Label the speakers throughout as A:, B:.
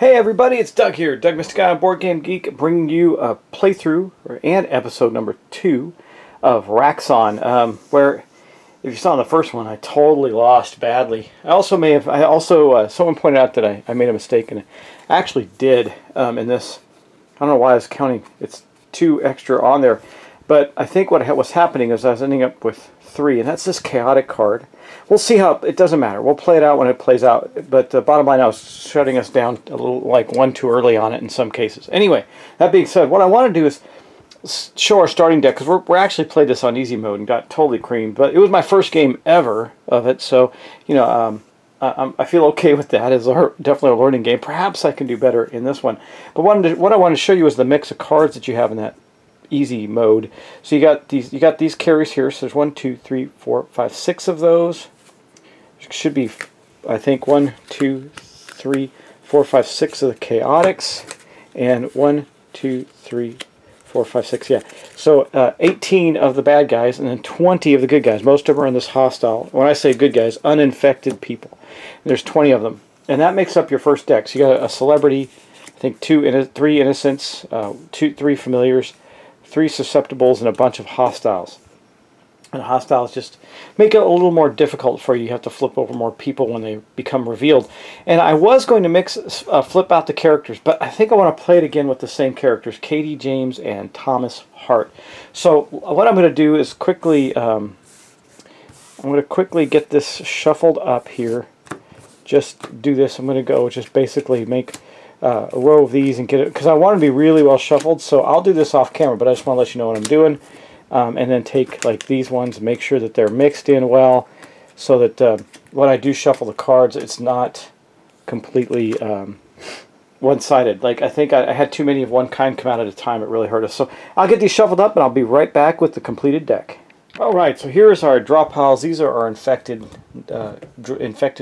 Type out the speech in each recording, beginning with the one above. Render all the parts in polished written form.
A: Hey everybody, it's Doug here, Doug Mr. Guy on Board Game Geek, bringing you a playthrough and episode number 2 of Raxxon, where, if you saw in the first one, I totally lost badly. Someone pointed out that I made a mistake, and I actually did in this. I don't know why I was counting, it's 2 extra on there, but I think what was happening is I was ending up with 3, and that's this chaotic card. We'll see how, it doesn't matter. We'll play it out when it plays out. But the bottom line now is shutting us down a little, like one too early on it in some cases. Anyway, that being said, what I want to do is show our starting deck, because we're actually played this on easy mode and got totally creamed. But it was my first game ever of it, so, you know, I feel okay with that. It's definitely a learning game. Perhaps I can do better in this one. But what I want to show you is the mix of cards that you have in that easy mode. So you got these carries here. So there's 1, 2, 3, 4, 5, 6 of those. Should be, I think, 1, 2, 3, 4, 5, 6 of the chaotics, and 1, 2, 3, 4, 5, 6. Yeah. So 18 of the bad guys, and then 20 of the good guys. Most of them are in this hostile. When I say good guys, uninfected people. And there's 20 of them, and that makes up your first deck. So you got a celebrity, I think 3 innocents, 3 familiars, 3 susceptibles, and a bunch of hostiles. And hostiles just make it a little more difficult for you. You have to flip over more people when they become revealed. And I was going to flip out the characters, but I think I want to play it again with the same characters, Katie James and Thomas Hart. So what I'm going to do is quickly, I'm going to quickly get this shuffled up here. Just do this. I'm going to go just basically make a row of these and get it, because I want to be really well shuffled. So I'll do this off camera, but I just want to let you know what I'm doing. And then take like these ones and make sure that they're mixed in well, so that when I do shuffle the cards, it's not completely one-sided. Like, I think I had too many of one kind come out at a time. It really hurt us. So I'll get these shuffled up, and I'll be right back with the completed deck. Alright, so here's our draw piles. These are our infected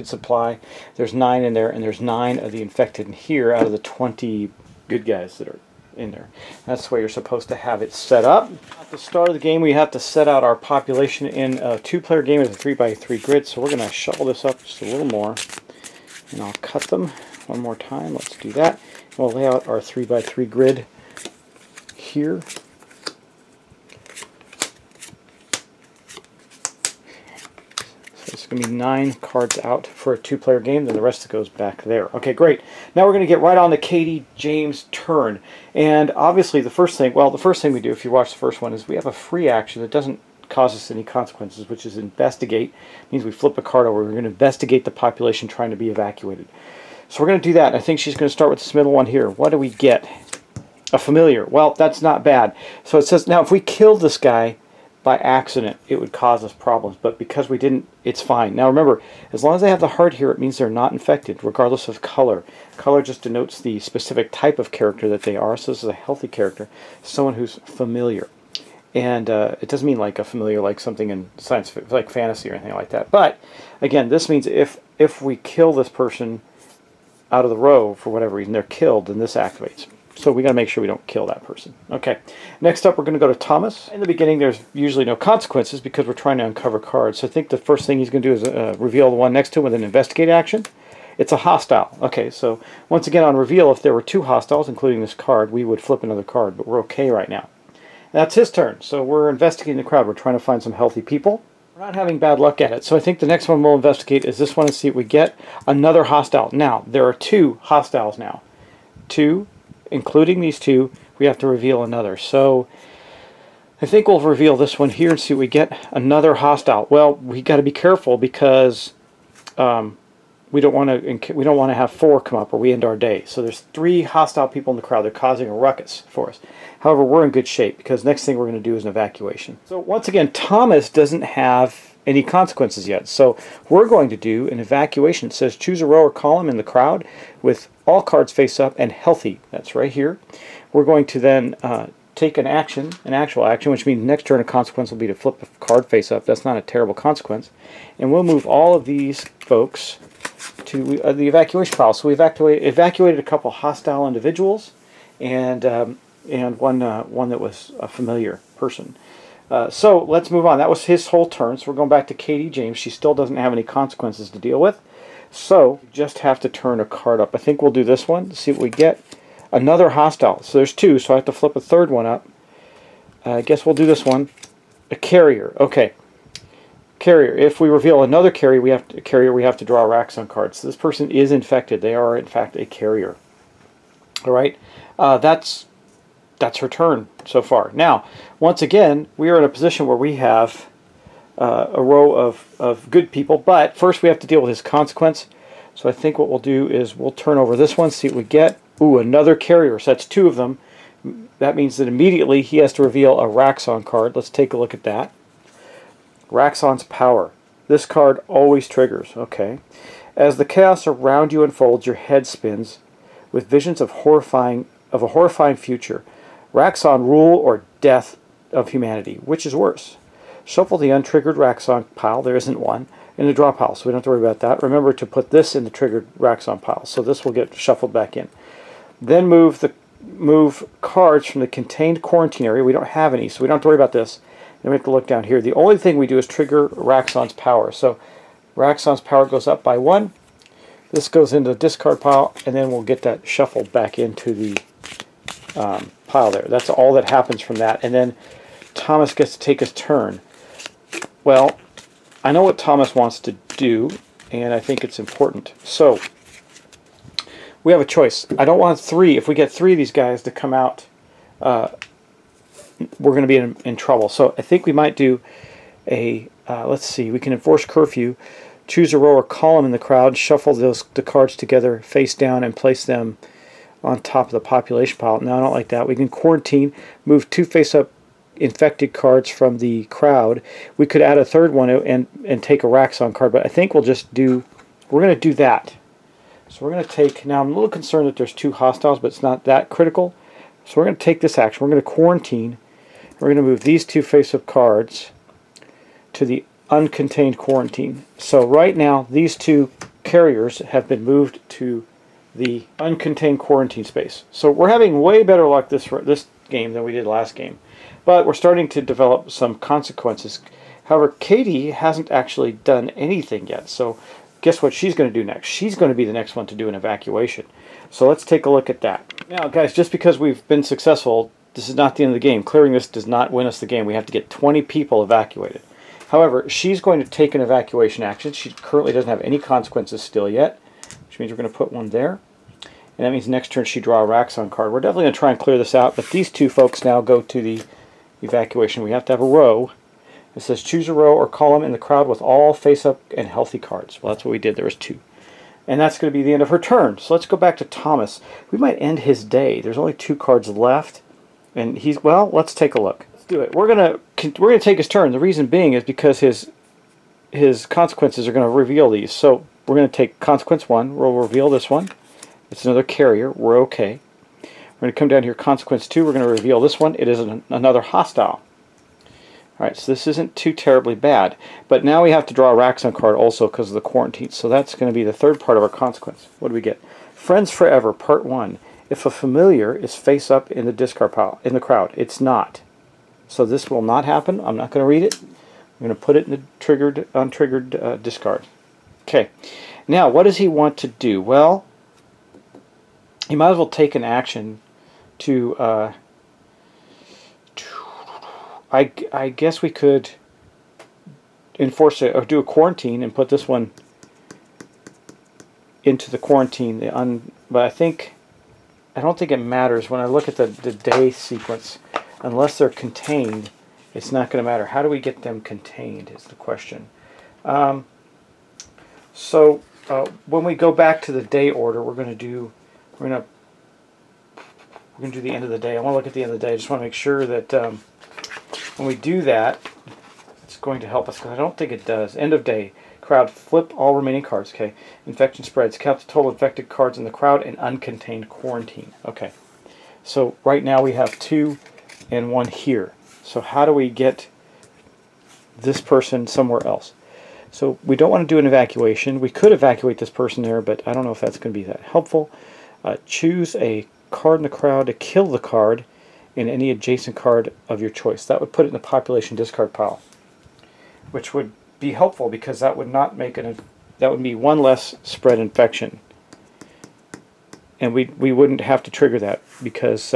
A: supply. There's 9 in there, and there's 9 of the infected in here out of the 20 good guys that are in there. That's the way you're supposed to have it set up. At the start of the game, we have to set out our population in a 2-player game with a 3x3 grid, so we're going to shuffle this up just a little more, and I'll cut them one more time. Let's do that. We'll lay out our 3x3 grid here. It's going to be 9 cards out for a 2-player game, then the rest goes back there. Okay, great. Now we're going to get right on to Katie James' turn. And obviously the first thing we do, if you watch the first one, is we have a free action that doesn't cause us any consequences, which is investigate. It means we flip a card over. We're going to investigate the population trying to be evacuated. So we're going to do that. I think she's going to start with this middle one here. What do we get? A familiar. Well, that's not bad. So it says, now if we kill this guy by accident, it would cause us problems, but because we didn't, it's fine. Now remember, as long as they have the heart here, it means they're not infected, regardless of color. Color just denotes the specific type of character that they are, so this is a healthy character, someone who's familiar. And it doesn't mean like a familiar, like something in science, like fantasy or anything like that. But again, this means if we kill this person out of the row for whatever reason, they're killed, then this activates. So we got to make sure we don't kill that person. Okay, next up we're going to go to Thomas. In the beginning there's usually no consequences because we're trying to uncover cards. So I think the first thing he's going to do is reveal the one next to him with an investigate action. It's a hostile. Okay, so once again on reveal, if there were 2 hostiles, including this card, we would flip another card, but we're okay right now. And that's his turn. So we're investigating the crowd. We're trying to find some healthy people. We're not having bad luck at it. So I think the next one we'll investigate is this one and see if we get another hostile. Now, there are 2 hostiles now. 2. Including these 2, we have to reveal another. So I think we'll reveal this one here and see if we get another hostile. Well, we got to be careful because we don't want to have 4 come up or we end our day. So there's 3 hostile people in the crowd. They're causing a ruckus for us. However, we're in good shape because next thing we're going to do is an evacuation. So once again, Thomas doesn't have any consequences yet. So we're going to do an evacuation. It says choose a row or column in the crowd with all cards face up and healthy. That's right here. We're going to then take an actual action, which means next turn a consequence will be to flip a card face up. That's not a terrible consequence. And we'll move all of these folks to the evacuation pile. So we evacuated a couple hostile individuals and one that was a familiar person. So let's move on. That was his whole turn. So we're going back to Katie James. She still doesn't have any consequences to deal with. So you just have to turn a card up. I think we'll do this one to see what we get. Another hostile. So there's two, so I have to flip a third one up. I guess we'll do this one. A carrier. Okay. Carrier. If we reveal another carrier, we have to draw a Raxxon card. So this person is infected. They are in fact a carrier. All right. That's her turn so far. Now, once again, we are in a position where we have a row of good people, but first we have to deal with his consequence. So I think what we'll do is we'll turn over this one, see what we get. Ooh, another carrier. So that's two of them. That means that immediately he has to reveal a Raxxon card. Let's take a look at that. Raxxon's power. This card always triggers. Okay. As the chaos around you unfolds, your head spins with visions of a horrifying future. Raxxon, rule or death of humanity. Which is worse? Shuffle the untriggered Raxxon pile. There isn't one. In the draw pile, so we don't have to worry about that. Remember to put this in the triggered Raxxon pile. So this will get shuffled back in. Then move cards from the contained quarantine area. We don't have any, so we don't have to worry about this. Then we have to look down here. The only thing we do is trigger Raxxon's power. So Raxxon's power goes up by 1. This goes into the discard pile, and then we'll get that shuffled back into the pile there. That's all that happens from that. And then Thomas gets to take his turn. Well, I know what Thomas wants to do, and I think it's important. So we have a choice. I don't want 3. If we get 3 of these guys to come out, we're going to be in trouble. So I think we might do a, let's see, we can enforce curfew, choose a row or column in the crowd, shuffle the cards together face down and place them on top of the population pile. No, I don't like that. We can quarantine, move 2 face-up infected cards from the crowd. We could add a third one and take a Raxxon card, but I think we're going to do that. So we're going to take, now I'm a little concerned that there's 2 hostiles, but it's not that critical. So we're going to take this action. We're going to quarantine. We're going to move these 2 face-up cards to the uncontained quarantine. So right now, these 2 carriers have been moved to the uncontained quarantine space. So we're having way better luck this game than we did last game. But we're starting to develop some consequences. However, Katie hasn't actually done anything yet. So guess what she's going to do next? She's going to be the next one to do an evacuation. So let's take a look at that. Now, guys, just because we've been successful, this is not the end of the game. Clearing this does not win us the game. We have to get 20 people evacuated. However, she's going to take an evacuation action. She currently doesn't have any consequences still yet, which means we're going to put one there. And that means next turn she draw a Raxxon card. We're definitely going to try and clear this out, but these 2 folks now go to the evacuation. We have to have a row. It says choose a row or column in the crowd with all face-up and healthy cards. Well, that's what we did. There was 2. And that's going to be the end of her turn. So let's go back to Thomas. We might end his day. There's only 2 cards left. And he's, well, let's take a look. Let's do it. We're going to take his turn. The reason being is because his consequences are going to reveal these. So we're going to take consequence 1. We'll reveal this one. It's another carrier. We're okay. We're going to come down here, consequence 2. We're going to reveal this one. It is another hostile. Alright, so this isn't too terribly bad. But now we have to draw a Raxxon card also because of the quarantine. So that's going to be the third part of our consequence. What do we get? Friends Forever, Part 1. If a familiar is face up in the discard pile, in the crowd, it's not. So this will not happen. I'm not going to read it. I'm going to put it in the untriggered discard. Okay. Now, what does he want to do? Well, he might as well take an action to I guess we could enforce it or do a quarantine and put this one into the quarantine. But I don't think it matters when I look at the day sequence. Unless they're contained, it's not going to matter. How do we get them contained is the question. So when we go back to the day order, we're going to do the end of the day. I want to look at the end of the day. I just want to make sure that when we do that, it's going to help us, because I don't think it does. End of day. Crowd, flip all remaining cards. Okay. Infection spreads. Count the total infected cards in the crowd and uncontained quarantine. Okay. So right now we have 2 and 1 here. So how do we get this person somewhere else? So we don't want to do an evacuation. We could evacuate this person there, but I don't know if that's going to be that helpful. Choose a card in the crowd to kill the card in any adjacent card of your choice. That would put it in the population discard pile, which would be helpful because that would not make That would be one less spread infection. And we wouldn't have to trigger that because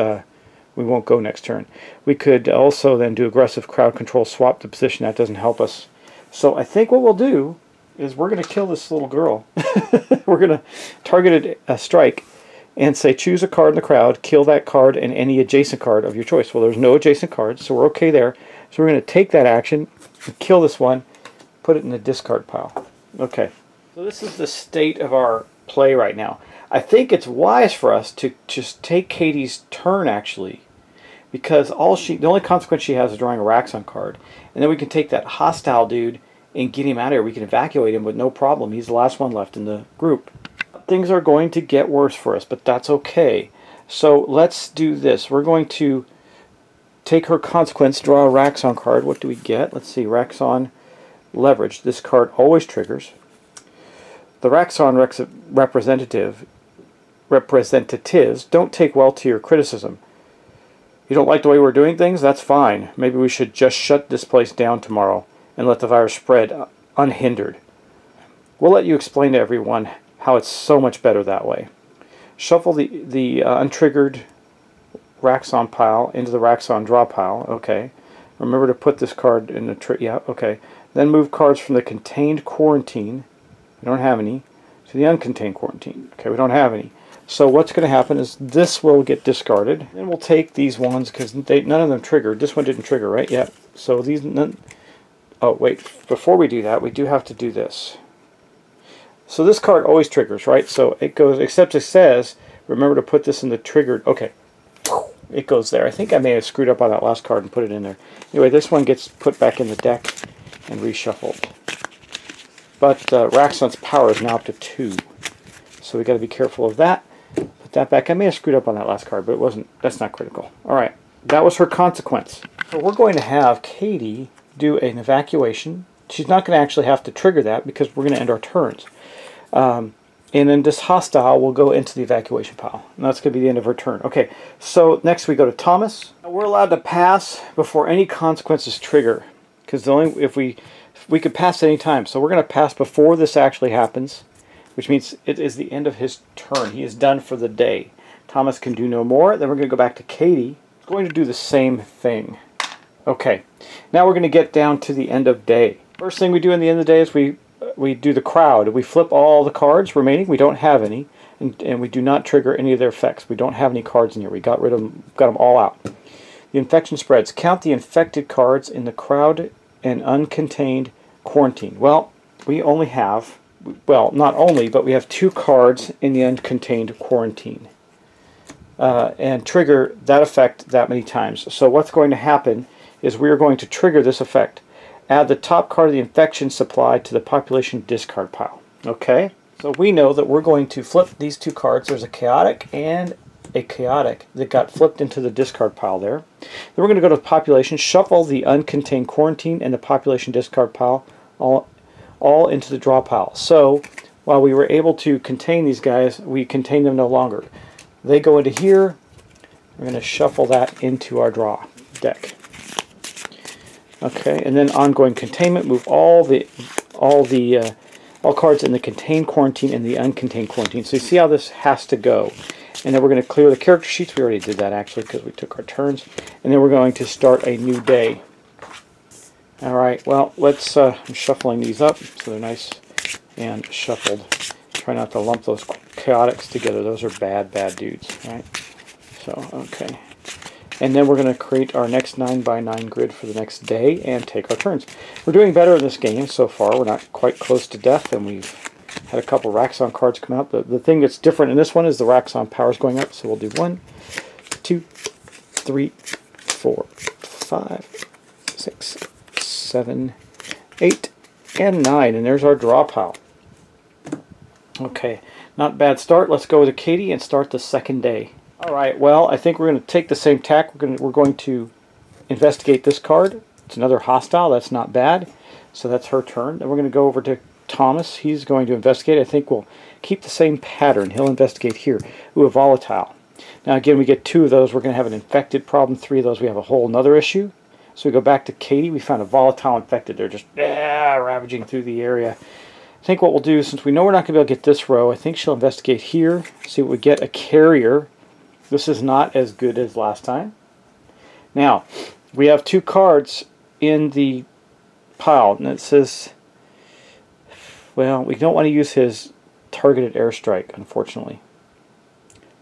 A: we won't go next turn. We could also then do aggressive crowd control, swap the position. That doesn't help us. So I think what we'll do is we're going to kill this little girl. We're going to target a strike and say choose a card in the crowd, kill that card and any adjacent card of your choice. Well, there's no adjacent cards, so we're okay there. So we're going to take that action, kill this one, put it in the discard pile. Okay, so this is the state of our play right now. I think it's wise for us to just take Katie's turn, actually, because the only consequence she has is drawing a Raxxon card. And then we can take that hostile dude and get him out of here. We can evacuate him with no problem. He's the last one left in the group. Things are going to get worse for us, but that's okay. So let's do this. We're going to take her consequence, draw a Raxxon card. What do we get? Let's see, Raxxon leverage. This card always triggers. The Raxxon representatives don't take well to your criticism. You don't like the way we're doing things? That's fine. Maybe we should just shut this place down tomorrow and let the virus spread unhindered. We'll let you explain to everyone how it's so much better that way. Shuffle the untriggered Raxxon pile into the Raxxon draw pile. Okay. Remember to put this card in the yeah, okay. Then move cards from the contained quarantine. We don't have any. To the uncontained quarantine. Okay, we don't have any. So what's going to happen is this will get discarded. And we'll take these ones because none of them triggered. This one didn't trigger, right? Yeah. So these oh, wait. Before we do that, we do have to do this. So this card always triggers, right? So it goes, except it says, remember to put this in the triggered. Okay. It goes there. I think I may have screwed up on that last card and put it in there. Anyway, this one gets put back in the deck and reshuffled. But Raxxon's power is now up to 2. So we got to be careful of that. Put that back. I may have screwed up on that last card, but it wasn't. That's not critical. All right. That was her consequence. So we're going to have Katie do an evacuation. She's not going to actually have to trigger that because we're going to end our turns. And then this hostile will go into the evacuation pile. And that's going to be the end of her turn. Okay, so next we go to Thomas. We're allowed to pass before any consequences trigger. Because if we could pass at any time. So we're going to pass before this actually happens. Which means it is the end of his turn. He is done for the day. Thomas can do no more. Then we're going to go back to Katie. He's going to do the same thing. Okay, now we're going to get down to the end of day. First thing we do in the end of the day is we do the crowd. We flip all the cards remaining. We don't have any, and we do not trigger any of their effects. We don't have any cards in here. We got rid of them, got them all out. The infection spreads. Count the infected cards in the crowd and uncontained quarantine. Well, we only have, well, not only, but we have 2 cards in the uncontained quarantine, and trigger that effect that many times. So what's going to happen is we are going to trigger this effect. Add the top card of the infection supply to the population discard pile. Okay, so we know that we're going to flip these 2 cards. There's a chaotic and a chaotic that got flipped into the discard pile there. Then we're going to go to population, shuffle the uncontained quarantine and the population discard pile all into the draw pile. So while we were able to contain these guys, we contain them no longer. They go into here. We're going to shuffle that into our draw deck. Okay, and then ongoing containment, move all cards in the contained quarantine and the uncontained quarantine. So you see how this has to go. And then we're going to clear the character sheets. We already did that actually because we took our turns. And then we're going to start a new day. All right, well, let's, I'm shuffling these up so they're nice and shuffled. Try not to lump those chaotics together. Those are bad dudes, right? So, okay. And then we're going to create our next 9x9 grid for the next day and take our turns. We're doing better in this game so far. We're not quite close to death, and we've had a couple Raxxon cards come out. The thing that's different in this one is the Raxxon power is going up. So we'll do 1, 2, 3, 4, 5, 6, 7, 8, and 9. And there's our draw pile. Okay, not a bad start. Let's go to Katie and start the second day. Alright, well, I think we're going to take the same tack. We're going to investigate this card. It's another hostile. That's not bad. So that's her turn. Then we're going to go over to Thomas. He's going to investigate. I think we'll keep the same pattern. He'll investigate here. Ooh, a volatile. Now again, we get 2 of those. We're going to have an infected problem. 3 of those, we have a whole another issue. So we go back to Katie. We found a volatile infected. They're just ravaging through the area. I think what we'll do, since we know we're not going to be able to get this row, I think she'll investigate here, see what we get. A carrier. This is not as good as last time. Now, we have 2 cards in the pile, and it says, well, we don't want to use his targeted airstrike, unfortunately.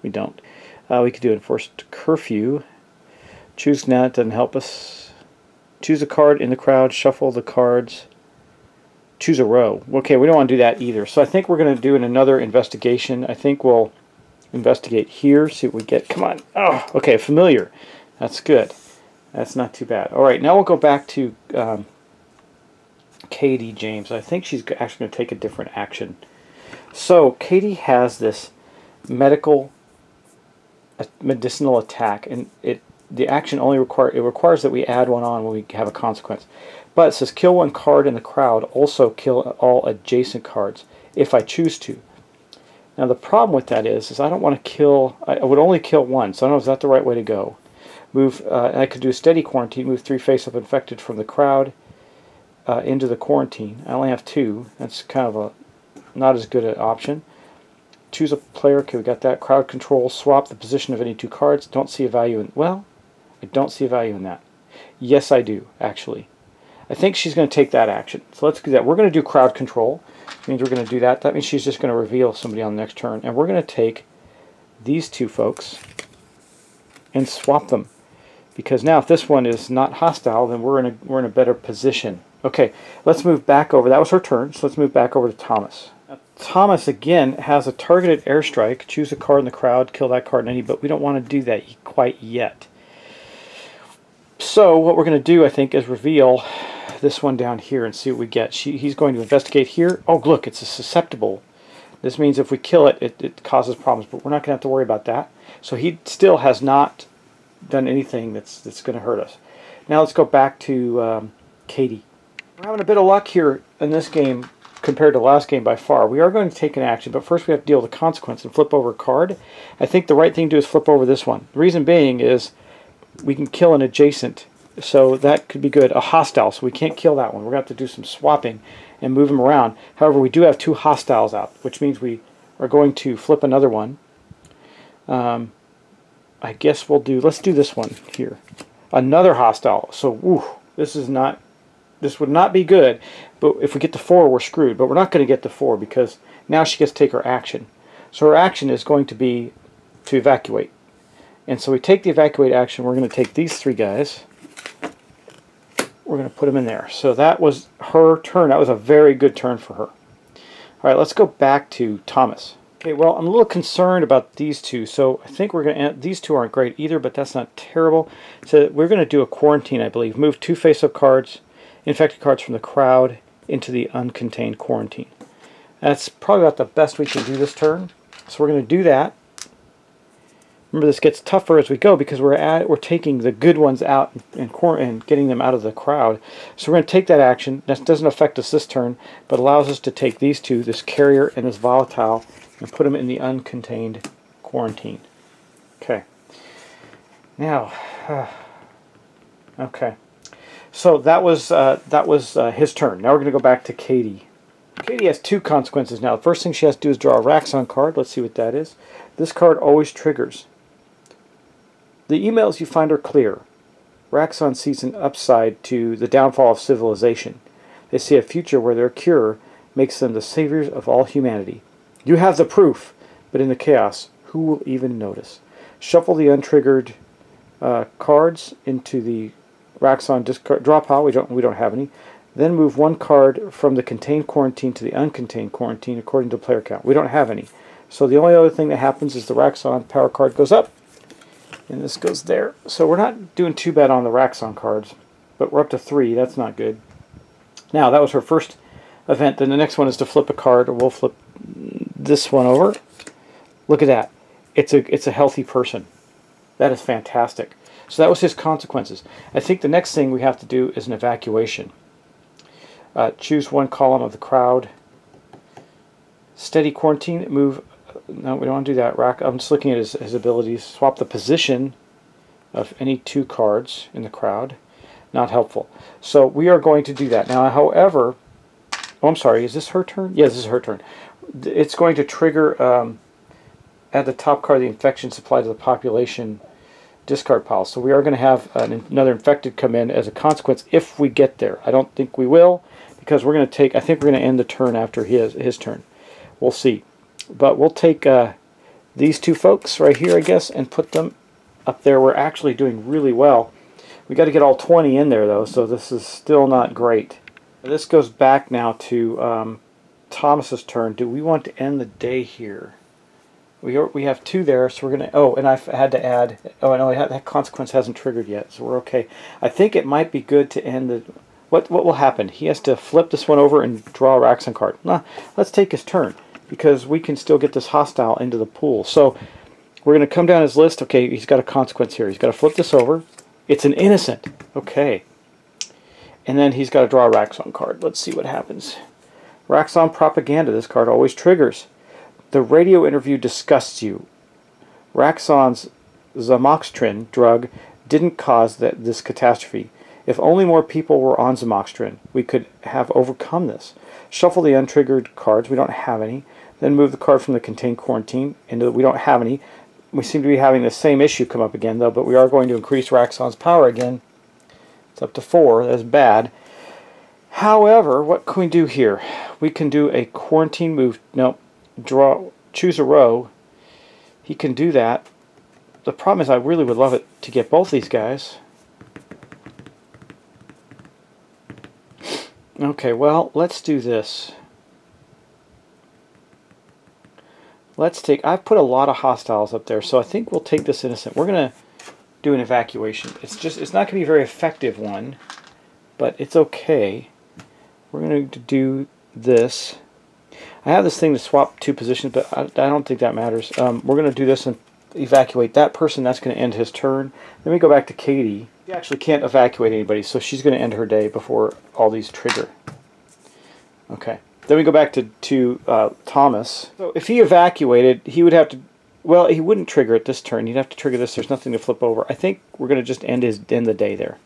A: We don't. We could do enforced curfew. Choose now, it doesn't help us. Choose a card in the crowd, shuffle the cards. Choose a row. Okay, we don't want to do that either. So I think we're going to do another investigation. I think we'll investigate here, see what we get. Come on. Oh, okay, familiar. That's good. That's not too bad. All right, now we'll go back to Katie James. I think she's actually going to take a different action. So Katie has this medicinal attack, and the action only requires that we add one on when we have a consequence. But it says kill 1 card in the crowd, also kill all adjacent cards if I choose to. Now the problem with that is I don't want to kill, I would only kill 1, so I don't know if that's the right way to go. Move, and I could do a steady quarantine, move 3 face-up infected from the crowd into the quarantine. I only have 2, that's kind of a not as good an option. Choose a player, okay, we got that. Crowd control, swap the position of any 2 cards. Don't see a value in, well, I don't see a value in that. Yes, I do, actually. I think she's going to take that action. So let's do that. We're going to do crowd control. Which means we're going to do that. That means she's just going to reveal somebody on the next turn. And we're going to take these 2 folks and swap them. Because now if this one is not hostile, then we're in a better position. Okay, let's move back over. That was her turn. So let's move back over to Thomas. Now, Thomas, again, has a targeted airstrike. Choose a card in the crowd, kill that card in any, but we don't want to do that quite yet. So what we're going to do, I think, is reveal this one down here and see what we get. He's going to investigate here. Oh, look, it's a susceptible. This means if we kill it, it causes problems, but we're not going to have to worry about that. So he still has not done anything that's going to hurt us. Now let's go back to Katie. We're having a bit of luck here in this game compared to the last game by far. We are going to take an action, but first we have to deal with the consequence and flip over a card. I think the right thing to do is flip over this one. The reason being is we can kill an adjacent, so that could be good. A hostile, so we can't kill that one. We're going to have to do some swapping and move them around. However, we do have 2 hostiles out, which means we are going to flip another one. I guess let's do this one here. Another hostile. So, whew, this would not be good, but if we get to 4, we're screwed. But we're not going to get to 4 because now she gets to take her action. So her action is going to be to evacuate. And so we take the evacuate action. We're going to take these 3 guys. We're going to put them in there. So that was her turn. That was a very good turn for her. All right, let's go back to Thomas. Okay, well, I'm a little concerned about these 2. So I think we're going to, these 2 aren't great either, but that's not terrible. So we're going to do a quarantine, I believe. Move 2 face-up cards, infected cards from the crowd into the uncontained quarantine. That's probably about the best we can do this turn. So we're going to do that. Remember, this gets tougher as we go because we're taking the good ones out and getting them out of the crowd. So we're going to take that action. That doesn't affect us this turn, but allows us to take these 2, this carrier and this volatile, and put them in the uncontained quarantine. Okay. Now, okay. So that was his turn. Now we're going to go back to Katie. Katie has 2 consequences now. The first thing she has to do is draw a Raxxon card. Let's see what that is. This card always triggers. The emails you find are clear. Raxxon sees an upside to the downfall of civilization. They see a future where their cure makes them the saviors of all humanity. You have the proof, but in the chaos, who will even notice? Shuffle the untriggered cards into the Raxxon discard draw pile. We don't have any. Then move 1 card from the contained quarantine to the uncontained quarantine according to player count. We don't have any. So the only other thing that happens is the Raxxon power card goes up, and this goes there. So we're not doing too bad on the Raxxon cards, but we're up to 3. That's not good. Now, that was her first event. Then the next one is to flip a card. We'll flip this one over. Look at that. It's a healthy person. That is fantastic. So that was his consequences. I think the next thing we have to do is an evacuation. Choose 1 column of the crowd. Steady quarantine. Move. No, we don't want to do that. I'm just looking at his abilities. Swap the position of any 2 cards in the crowd. Not helpful. So we are going to do that. Now, however, Oh, I'm sorry. Is this her turn? Yes, this is her turn. It's going to trigger add the top card of the infection supply to the population discard pile. So we are going to have another infected come in as a consequence if we get there. I don't think we will, because we're going to take, I think we're going to end the turn after his turn. We'll see. But we'll take these two folks right here, I guess, and put them up there. We're actually doing really well. We got to get all 20 in there, though, so this is still not great. This goes back now to Thomas's turn. Do we want to end the day here? We have 2 there, so we're going to... Oh, and I've had to add... Oh, no, that consequence hasn't triggered yet, so we're okay. I think it might be good to end the... What will happen? He has to flip this one over and draw a Raxxon card. Nah, let's take his turn, because we can still get this hostile into the pool. So we're going to come down his list. Okay, he's got a consequence here. He's got to flip this over. It's an innocent. Okay. And then he's got to draw a Raxxon card. Let's see what happens. Raxxon propaganda. This card always triggers. The radio interview disgusts you. Raxxon's Zamoxtrin drug didn't cause this catastrophe. If only more people were on Zamoxtrin, we could have overcome this. Shuffle the untriggered cards. We don't have any. Then move the card from the contained quarantine into the, we don't have any. We seem to be having the same issue come up again, though, but we are going to increase Raxxon's power again. It's up to 4. That's bad. However, what can we do here? We can do a quarantine move. No. Choose a row. He can do that. The problem is I really would love it to get both these guys. Okay, well, let's do this. Let's take... I've put a lot of hostiles up there, so I think we'll take this innocent. We're going to do an evacuation. It's not going to be a very effective one, but it's okay. We're going to do this. I have this thing to swap 2 positions, but I don't think that matters. We're going to do this and evacuate that person. That's going to end his turn. Then we go back to Katie. She actually can't evacuate anybody, so she's going to end her day before all these trigger. Okay. Then we go back to Thomas. So if he evacuated, he would have to... Well, he wouldn't trigger it this turn. He'd have to trigger this. There's nothing to flip over. I think we're going to just end the day there.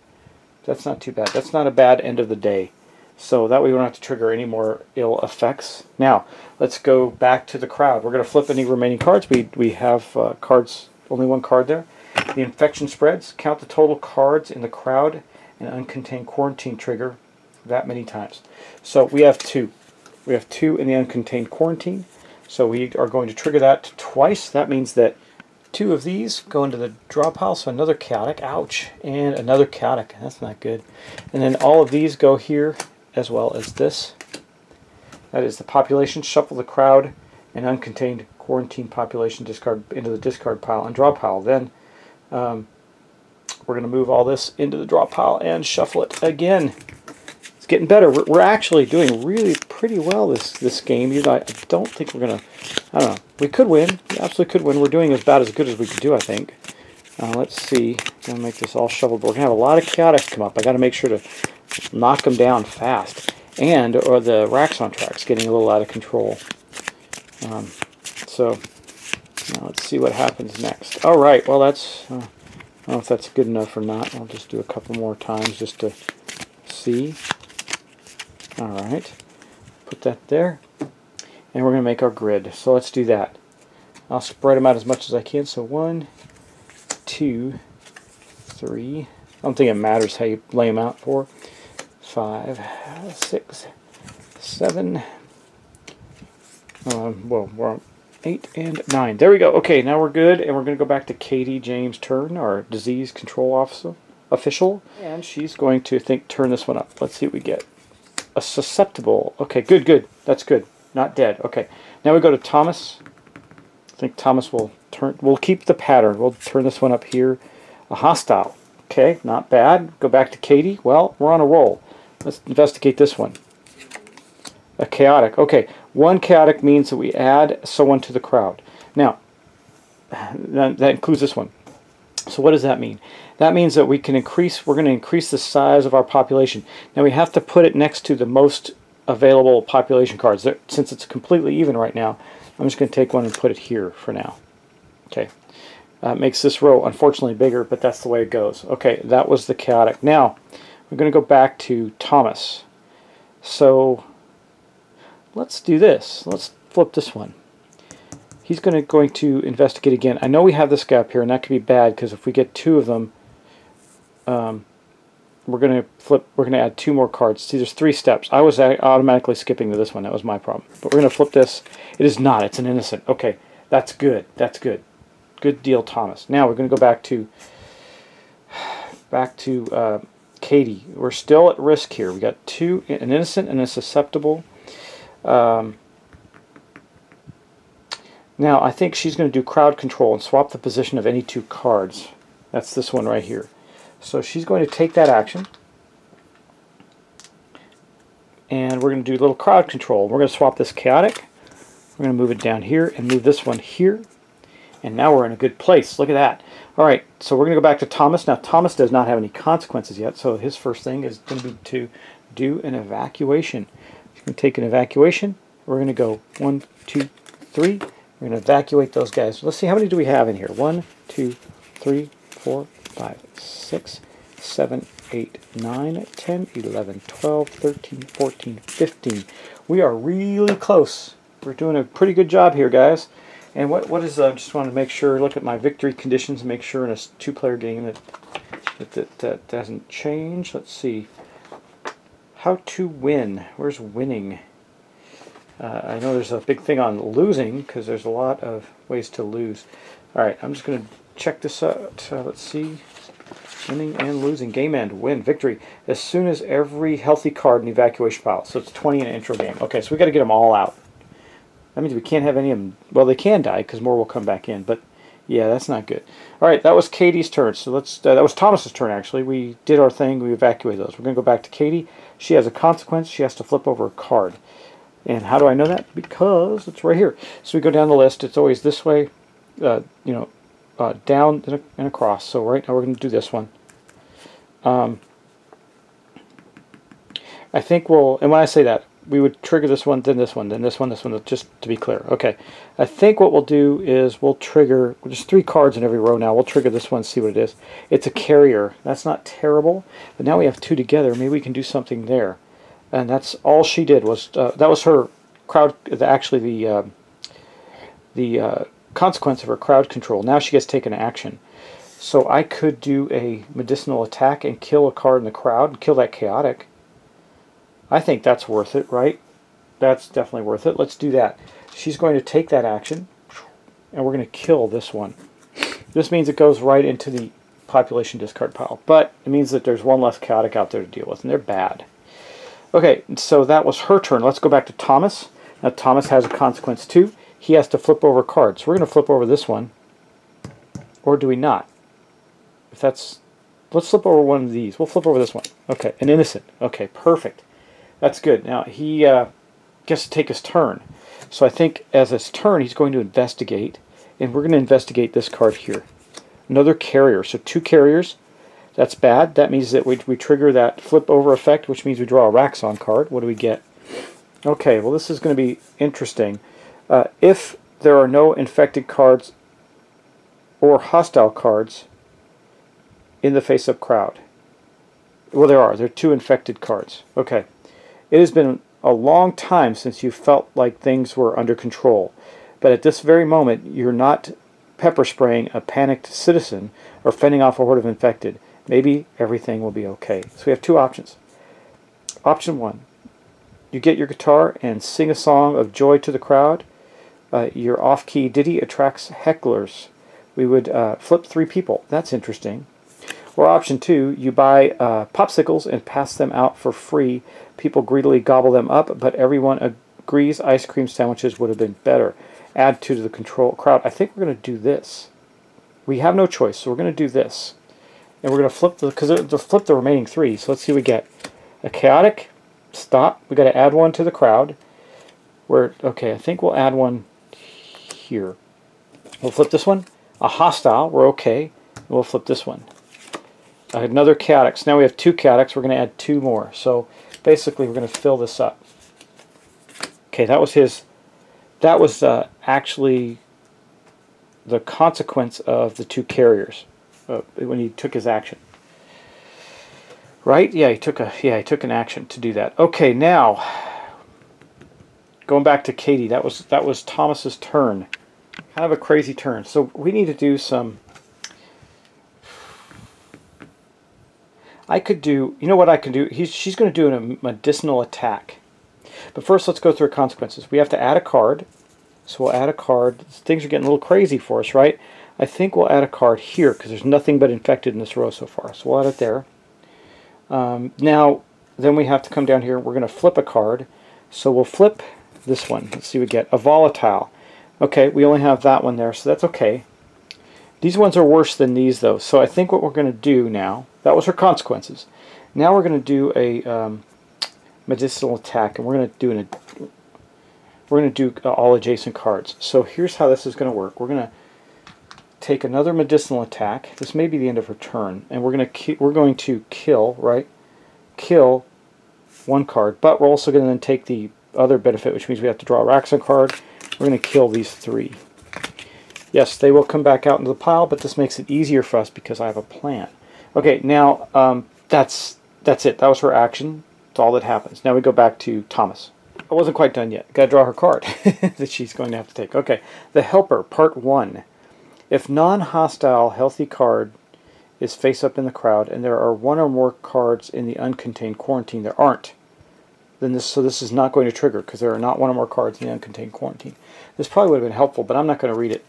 A: That's not too bad. That's not a bad end of the day. So that way we don't have to trigger any more ill effects. Now, let's go back to the crowd. We're going to flip any remaining cards. We have cards, only 1 card there. The infection spreads. Count the total cards in the crowd and uncontained quarantine trigger that many times. So we have 2. We have 2 in the uncontained quarantine. So we are going to trigger that twice. That means that 2 of these go into the draw pile. So another chaotic. Ouch. And another chaotic. That's not good. And then all of these go here, as well as this. That is the population. Shuffle the crowd and uncontained quarantine population discard into the discard pile and draw pile. Then we're going to move all this into the draw pile and shuffle it again. It's getting better. We're actually doing really pretty well this game. I don't think we're going to... I don't know. We could win. We absolutely could win. We're doing about as good as we could do, I think. Let's see. I'm going to make this all shuffled. We're going to have a lot of chaotics come up. I got to make sure to knock them down fast, or the Raxxon track's getting a little out of control. So now let's see what happens next. All right, well that's I don't know if that's good enough or not. I'll just do a couple more times just to see. All right, put that there, and we're going to make our grid. So let's do that. I'll spread them out as much as I can. So 1, 2, 3. I don't think it matters how you lay them out. 4, 5, 6, 7. Well, we're on 8 and 9. There we go. Okay, now we're good, and we're going to go back to Katie James' turn, our disease control official, and she's going to turn this one up. Let's see what we get. A susceptible. Okay, good. That's good. Not dead. Okay, now we go to Thomas. I think Thomas will turn. We'll keep the pattern. We'll turn this one up here. A hostile. Okay, not bad. Go back to Katie. Well, we're on a roll. Let's investigate this one. A chaotic. Okay, 1 chaotic means that we add someone to the crowd. Now, that includes this one. So what does that mean? That means that we're going to increase the size of our population. Now we have to put it next to the most available population cards. Since it's completely even right now, I'm just going to take one and put it here for now. Okay. Makes this row unfortunately bigger, but that's the way it goes. Okay, that was the chaotic. Now, we're going to go back to Thomas. So, let's do this. Let's flip this one. He's going to investigate again. I know we have this guy up here, and that could be bad because if we get two of them, we're going to flip. We're going to add 2 more cards. See, there's 3 steps. I was automatically skipping to this one. That was my problem. But we're going to flip this. It is not. It's an innocent. Okay, that's good. That's good. Good deal, Thomas. Now we're going to go back to Katie. We're still at risk here. We got 2, an innocent and a susceptible. Now I think she's going to do crowd control and swap the position of any 2 cards. That's this one right here. So she's going to take that action, and we're going to do a little crowd control. We're going to swap this chaotic. We're going to move it down here and move this one here. And now we're in a good place. Look at that. All right, so we're going to go back to Thomas. Now, Thomas does not have any consequences yet, so his first thing is going to be to do an evacuation. He's going to take an evacuation. We're going to go 1, 2, 3. We're going to evacuate those guys. Let's see, how many do we have in here? 1, 2, 3, 4, 5, 6, 7, 8, 9, 10, 11, 12, 13, 14, 15. We are really close. We're doing a pretty good job here, guys. And what is, just want to make sure, look at my victory conditions, make sure in a 2-player game that doesn't change. Let's see. How to win. Where's winning? I know there's a big thing on losing, because there's a lot of ways to lose. Alright, I'm just going to check this out. Let's see. Winning and losing. Game end. Win. Victory. As soon as every healthy card in the evacuation pile. So it's 20 in an intro game. Okay, so we got to get them all out. That means we can't have any of them. Well, they can die because more will come back in. But yeah, that's not good. All right, that was Katie's turn. So let's. That was Thomas's turn actually. We did our thing. We evacuated those. We're going to go back to Katie. She has a consequence. She has to flip over a card. And how do I know that? Because it's right here. So we go down the list. It's always this way. Down and across. So right now we're going to do this one. I think we'll. And when I say that, we would trigger this one, then this one, then this one, just to be clear. Okay, I think what we'll do is we'll trigger, there's 3 cards in every row now, we'll trigger this one, see what it is. It's a carrier. That's not terrible, but now we have 2 together, maybe we can do something there. And that's all she did, was, that was her crowd, actually the consequence of her crowd control. Now she gets taken action. So I could do a medicinal attack and kill a card in the crowd, and kill that chaotic. I think that's worth it, right? That's definitely worth it. Let's do that. She's going to take that action, and we're going to kill this one. This means it goes right into the population discard pile, but it means that there's 1 less chaotic out there to deal with, and they're bad. Okay, so that was her turn. Let's go back to Thomas. Now Thomas has a consequence too. He has to flip over cards. So we're going to flip over this one, or do we not? If that's, let's flip over one of these. We'll flip over this one. Okay, an innocent. Okay, perfect. That's good. Now he gets to take his turn. So I think as his turn he's going to investigate, and we're going to investigate this card here. Another carrier. So 2 carriers. That's bad. That means that we trigger that flip over effect, which means we draw a Raxxon card. What do we get? Okay, well this is going to be interesting. If there are no infected cards or hostile cards in the face-up crowd. Well, there are 2 infected cards. Okay. It has been a long time since you felt like things were under control, but at this very moment you're not pepper spraying a panicked citizen or fending off a horde of infected. Maybe everything will be okay. So we have 2 options. Option 1, you get your guitar and sing a song of joy to the crowd. Your off-key ditty attracts hecklers. We would flip 3 people. That's interesting. Or option 2, you buy popsicles and pass them out for free. People greedily gobble them up, but everyone agrees ice cream sandwiches would have been better. Add 2 to the control crowd. I think we're going to do this. We have no choice, so we're going to do this. And we're going to flip flip the remaining 3. So let's see what we get. A chaotic, stop. We got to add 1 to the crowd. Okay, I think we'll add 1 here. We'll flip this one. A hostile, we're okay. We'll flip this one. Another chaotic. So now we have 2 chaotics. We're going to add 2 more. So basically we're going to fill this up. Okay, that was his. That was actually the consequence of the 2 carriers when he took his action. Right? Yeah, he took an action to do that. Okay, now going back to Katie, that was Thomas's turn. Kind of a crazy turn. So we need to do some... I could do... You know what I can do? She's going to do a medicinal attack. But first, let's go through her consequences. We have to add a card. So we'll add a card. Things are getting a little crazy for us, right? I think we'll add a card here because there's nothing but infected in this row so far. So we'll add it there. Now, then we have to come down here. We're going to flip a card. So we'll flip this one. Let's see what we get. A volatile. Okay, we only have that one there, so that's okay. These ones are worse than these, though. So I think what we're going to do now, that was her consequences. Now we're going to do a medicinal attack, and we're going to do all adjacent cards. So here's how this is going to work. We're going to take another medicinal attack. This may be the end of her turn, and we're going to kill, right? Kill one card, but we're also going to then take the other benefit, which means we have to draw a Raxxon card. We're going to kill these 3. Yes, they will come back out into the pile, but this makes it easier for us because I have a plan. Okay, now that's it. That was her action. That's all that happens. Now we go back to Thomas. I wasn't quite done yet. Got to draw her card that she's going to have to take. Okay, the Helper, Part 1. If non-hostile healthy card is face up in the crowd and there are 1 or more cards in the uncontained quarantine, there aren't. Then this is not going to trigger because there are not 1 or more cards in the uncontained quarantine. This probably would have been helpful, but I'm not going to read it.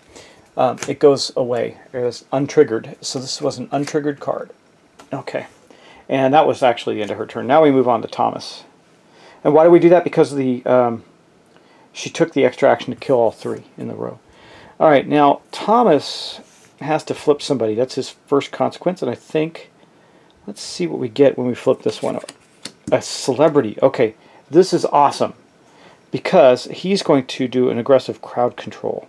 A: It goes away. It was untriggered, so this was an untriggered card. Okay, and that was actually the end of her turn. Now we move on to Thomas. And why do we do that? Because she took the extra action to kill all 3 in the row. All right, now Thomas has to flip somebody. That's his first consequence, and I think, let's see what we get when we flip this one. A celebrity. Okay, this is awesome because he's going to do an aggressive crowd control.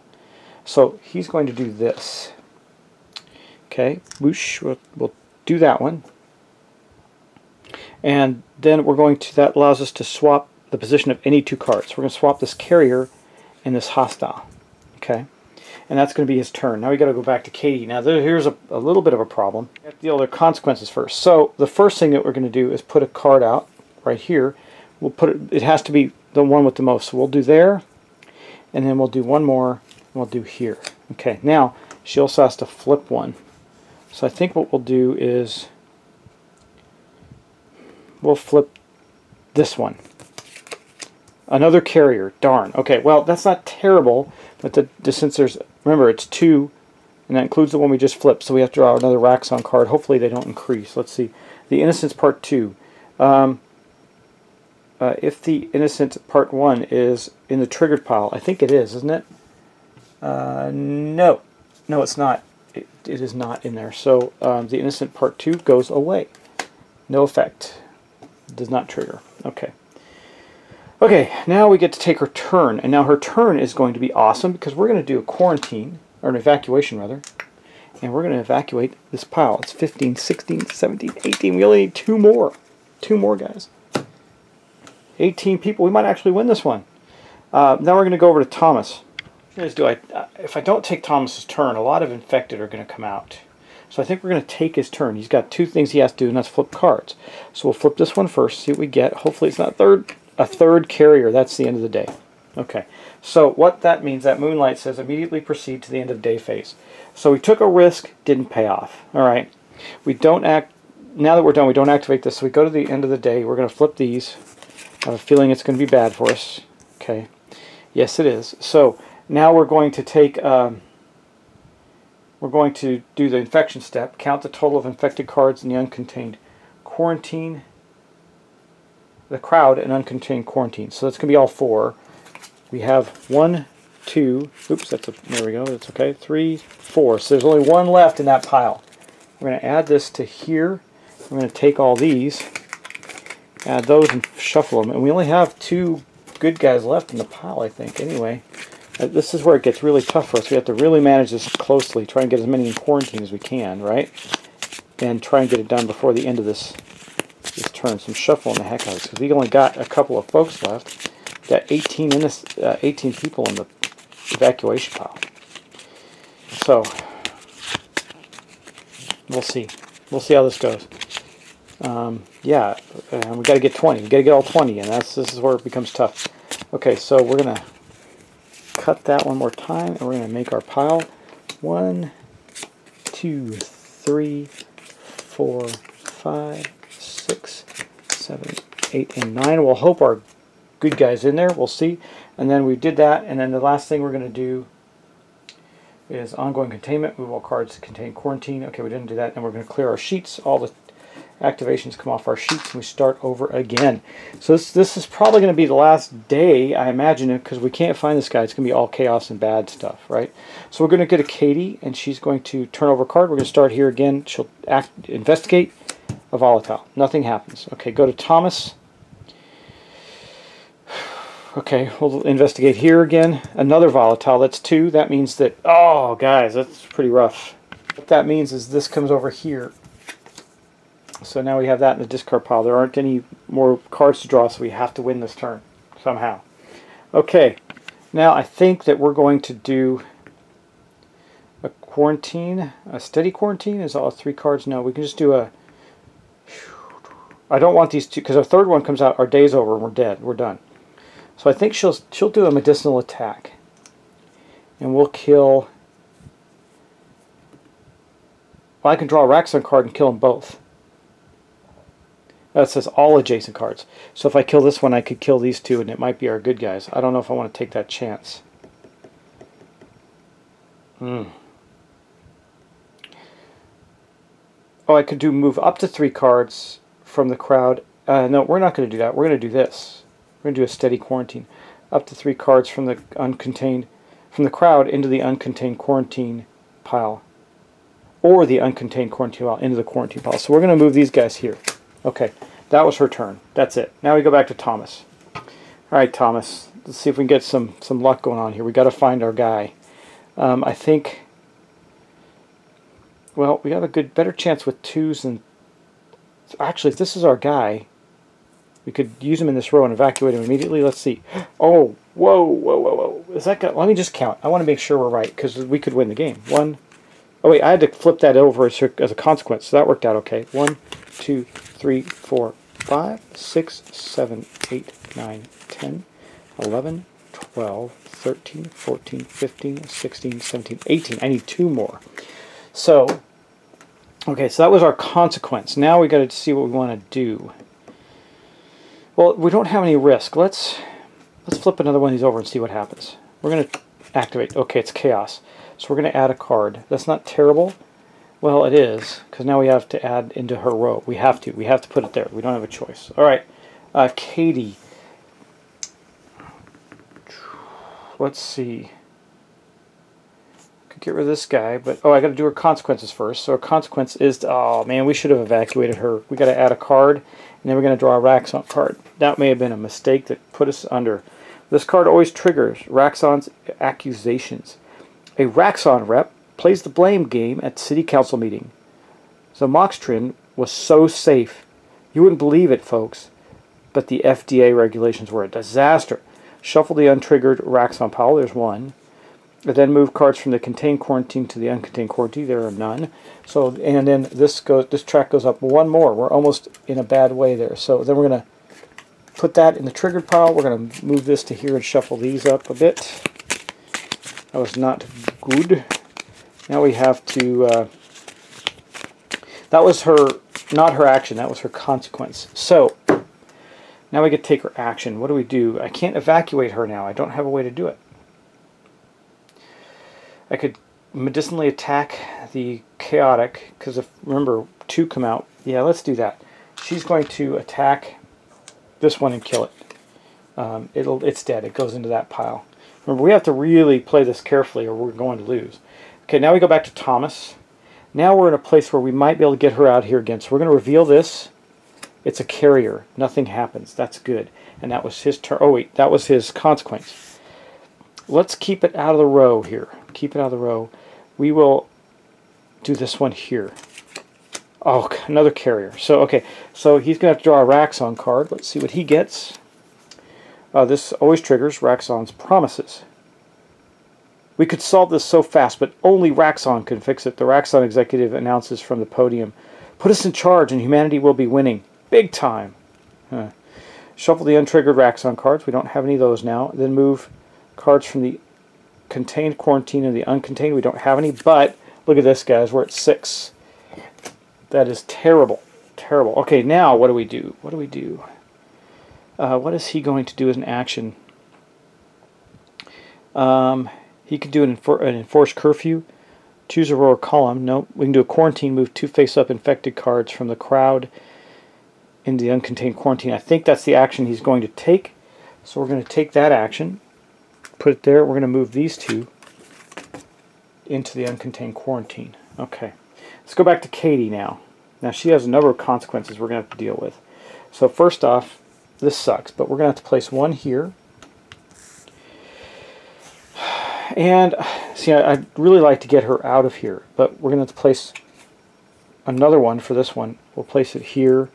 A: So he's going to do this. Okay, whoosh, we'll do that one. And then we're going to, that allows us to swap the position of any 2 cards. We're going to swap this carrier and this hostile. Okay, and that's going to be his turn. Now we got to go back to Katie. Now here's a little bit of a problem. We have to deal with the consequences first. So the first thing that we're going to do is put a card out right here. We'll put it. It has to be the one with the most. So we'll do there, and then we'll do one more. And we'll do here. Okay. Now she also has to flip one. So I think what we'll do is we'll flip this one. Another carrier. Darn. Okay. Well, that's not terrible, but since there's, remember, it's 2, and that includes the one we just flipped. So we have to draw another Raxxon card. Hopefully they don't increase. Let's see. The Innocence Part 2. If the Innocence Part 1 is in the triggered pile, I think it is, isn't it? No. No, it's not. It is not in there. So the Innocent Part 2 goes away. No effect. Does not trigger. Okay. Okay, now we get to take her turn. And now her turn is going to be awesome because we're going to do a quarantine, or an evacuation rather. And we're going to evacuate this pile. It's 15, 16, 17, 18. We only need 2 more. 2 more, guys. 18 people. We might actually win this one. Now we're going to go over to Thomas. If I don't take Thomas's turn, a lot of infected are going to come out. So I think we're going to take his turn. He's got 2 things he has to do, and that's flip cards. So we'll flip this one first, see what we get. Hopefully it's not a third carrier. That's the end of the day. Okay. So what that means, that Moonlight says immediately proceed to the end of day phase. So we took a risk, didn't pay off. All right. We don't act. Now that we're done, we don't activate this. So we go to the end of the day. We're going to flip these. I have a feeling it's going to be bad for us. Okay. Yes, it is. So now we're going to take. We're going to do the infection step. Count the total of infected cards in the uncontained quarantine. The crowd and uncontained quarantine. So that's going to be all 4. We have 1, 2. Oops, there we go. That's okay. 3, 4. So there's only 1 left in that pile. We're going to add this to here. We're going to take all these, add those, and shuffle them. And we only have 2 good guys left in the pile, I think. Anyway, this is where it gets really tough for us. We have to really manage this closely. Try and get as many in quarantine as we can, right? And try and get it done before the end of this turn. Some shuffling the heck out of this because we only got a couple of folks left. We've got 18 in this, 18 people in the evacuation pile. So we'll see. We'll see how this goes. Yeah, we got to get 20. We got to get all 20, and this is where it becomes tough. Okay, so we're going to cut that one more time, and we're going to make our pile. 1, 2, 3, 4, 5, 6, 7, 8, and 9. We'll hope our good guy's in there. We'll see. And then we did that, and then the last thing we're going to do is ongoing containment. Move all cards to contain quarantine. Okay, we didn't do that. And we're going to clear our sheets. All the activations come off our sheets, and we start over again. So this is probably going to be the last day, I imagine, because we can't find this guy. It's going to be all chaos and bad stuff, right? So we're going to get a Katie, and she's going to turn over a card. We're going to start here again. She'll investigate a volatile. Nothing happens. Okay, go to Thomas. Okay, we'll investigate here again. Another volatile. That's 2. That means that, oh, guys, that's pretty rough. What that means is this comes over here. So now we have that in the discard pile. There aren't any more cards to draw, so we have to win this turn somehow. Okay, now I think that we're going to do a quarantine, a steady quarantine. Is all 3 cards? No, we can just do a... I don't want these 2, because our third one comes out, our day's over, and we're dead. We're done. So I think she'll do a medicinal attack. And we'll kill... Well, I can draw a Raxxon card and kill them both. That says all adjacent cards. So if I kill this one, I could kill these 2, and it might be our good guys. I don't know if I want to take that chance. Oh, I could move up to 3 cards from the crowd. No, we're not going to do that. We're going to do this. We're going to do a steady quarantine. Up to 3 cards from the crowd into the uncontained quarantine pile. Or the uncontained quarantine pile into the quarantine pile. So we're going to move these guys here. Okay, that was her turn. That's it. Now we go back to Thomas. All right, Thomas. Let's see if we can get some luck going on here. We got to find our guy. I think... Well, we have a better chance with 2s and... Actually, if this is our guy, we could use him in this row and evacuate him immediately. Let's see. Oh, whoa, whoa, whoa, whoa. Is that guy? Let me just count. I want to make sure we're right, because we could win the game. 1... Oh, wait, I had to flip that over as a consequence, so that worked out okay. 1, 2, 3, 4, 5, 6, 7, 8, 9, 10, 11, 12, 13, 14, 15, 16, 17, 18. I need 2 more. So, okay, so that was our consequence. Now we got to see what we want to do. Well, we don't have any risk. Let's flip another one of these over and see what happens. We're going to activate. Okay, it's chaos. So we're going to add a card. That's not terrible. Well, it is, because now we have to add into her row. We have to put it there. We don't have a choice. All right, Katie. Let's see. Could get rid of this guy, but oh, I got to do her consequences first. So her consequence is, oh man, we should have evacuated her. We got to add a card, and then we're going to draw a Raxxon card. That may have been a mistake that put us under. This card always triggers Raxxon's accusations. A Raxxon rep plays the blame game at city council meeting. Zamoxtrin was so safe. You wouldn't believe it, folks. But the FDA regulations were a disaster. Shuffle the untriggered Raxxon pile. There's 1. And then move cards from the contained quarantine to the uncontained quarantine. There are none. So, and then this track goes up 1 more. We're almost in a bad way there. So then we're going to put that in the triggered pile. We're going to move this to here and shuffle these up a bit. That was not good. Now we have to... that was not her action. That was her consequence. So, now we get to take her action. What do? I can't evacuate her now. I don't have a way to do it. I could medicinally attack the chaotic, because if, remember, 2 come out. Yeah, let's do that. She's going to attack this one and kill it. It's dead. It goes into that pile. Remember, we have to really play this carefully or we're going to lose. Okay, now we go back to Thomas. Now we're in a place where we might be able to get her out here again. So we're going to reveal this. It's a carrier. Nothing happens. That's good. And that was his turn. Oh, wait. That was his consequence. Let's keep it out of the row here. Keep it out of the row. We will do this one here. Oh, another carrier. So, okay. So he's going to have to draw a Raxxon card. Let's see what he gets. This always triggers Raxxon's promises. We could solve this so fast, but only Raxxon can fix it. The Raxxon executive announces from the podium, "Put us in charge and humanity will be winning. Big time." Shuffle the untriggered Raxxon cards. We don't have any of those now. Then move cards from the contained quarantine to the uncontained. We don't have any, but look at this, guys. We're at 6. That is terrible. Terrible. Okay, now what do we do? What do we do? What is he going to do as an action? He could do an enforced curfew. Choose a row or column. Nope. We can do a quarantine. Move 2 face-up infected cards from the crowd into the uncontained quarantine. I think that's the action he's going to take. So we're going to take that action. Put it there. We're going to move these 2 into the uncontained quarantine. Okay. Let's go back to Katie now. Now she has a number of consequences we're going to have to deal with. So first off, this sucks, but we're going to have to place 1 here. And see, I'd really like to get her out of here, but we're going to have to place another one for this one. We'll place it here,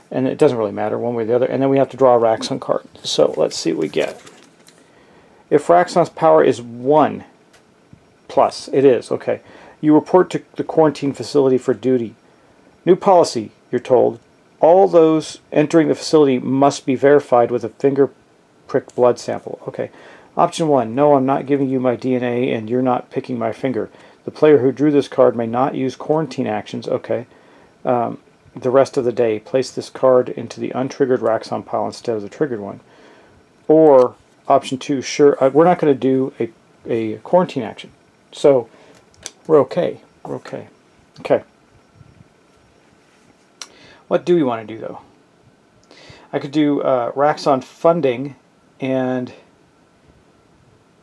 A: and it doesn't really matter one way or the other. And then we have to draw a Raxxon card. So let's see what we get. If Raxxon's power is 1 plus, it is, okay. You report to the quarantine facility for duty. New policy, you're told. All those entering the facility must be verified with a finger prick blood sample. Okay. Option 1, no, I'm not giving you my DNA and you're not picking my finger. The player who drew this card may not use quarantine actions. Okay. The rest of the day, place this card into the untriggered Raxxon pile instead of the triggered one. Or option 2, sure, we're not going to do a quarantine action. So we're okay. We're okay. Okay. What do we want to do, though? I could do Raxxon funding and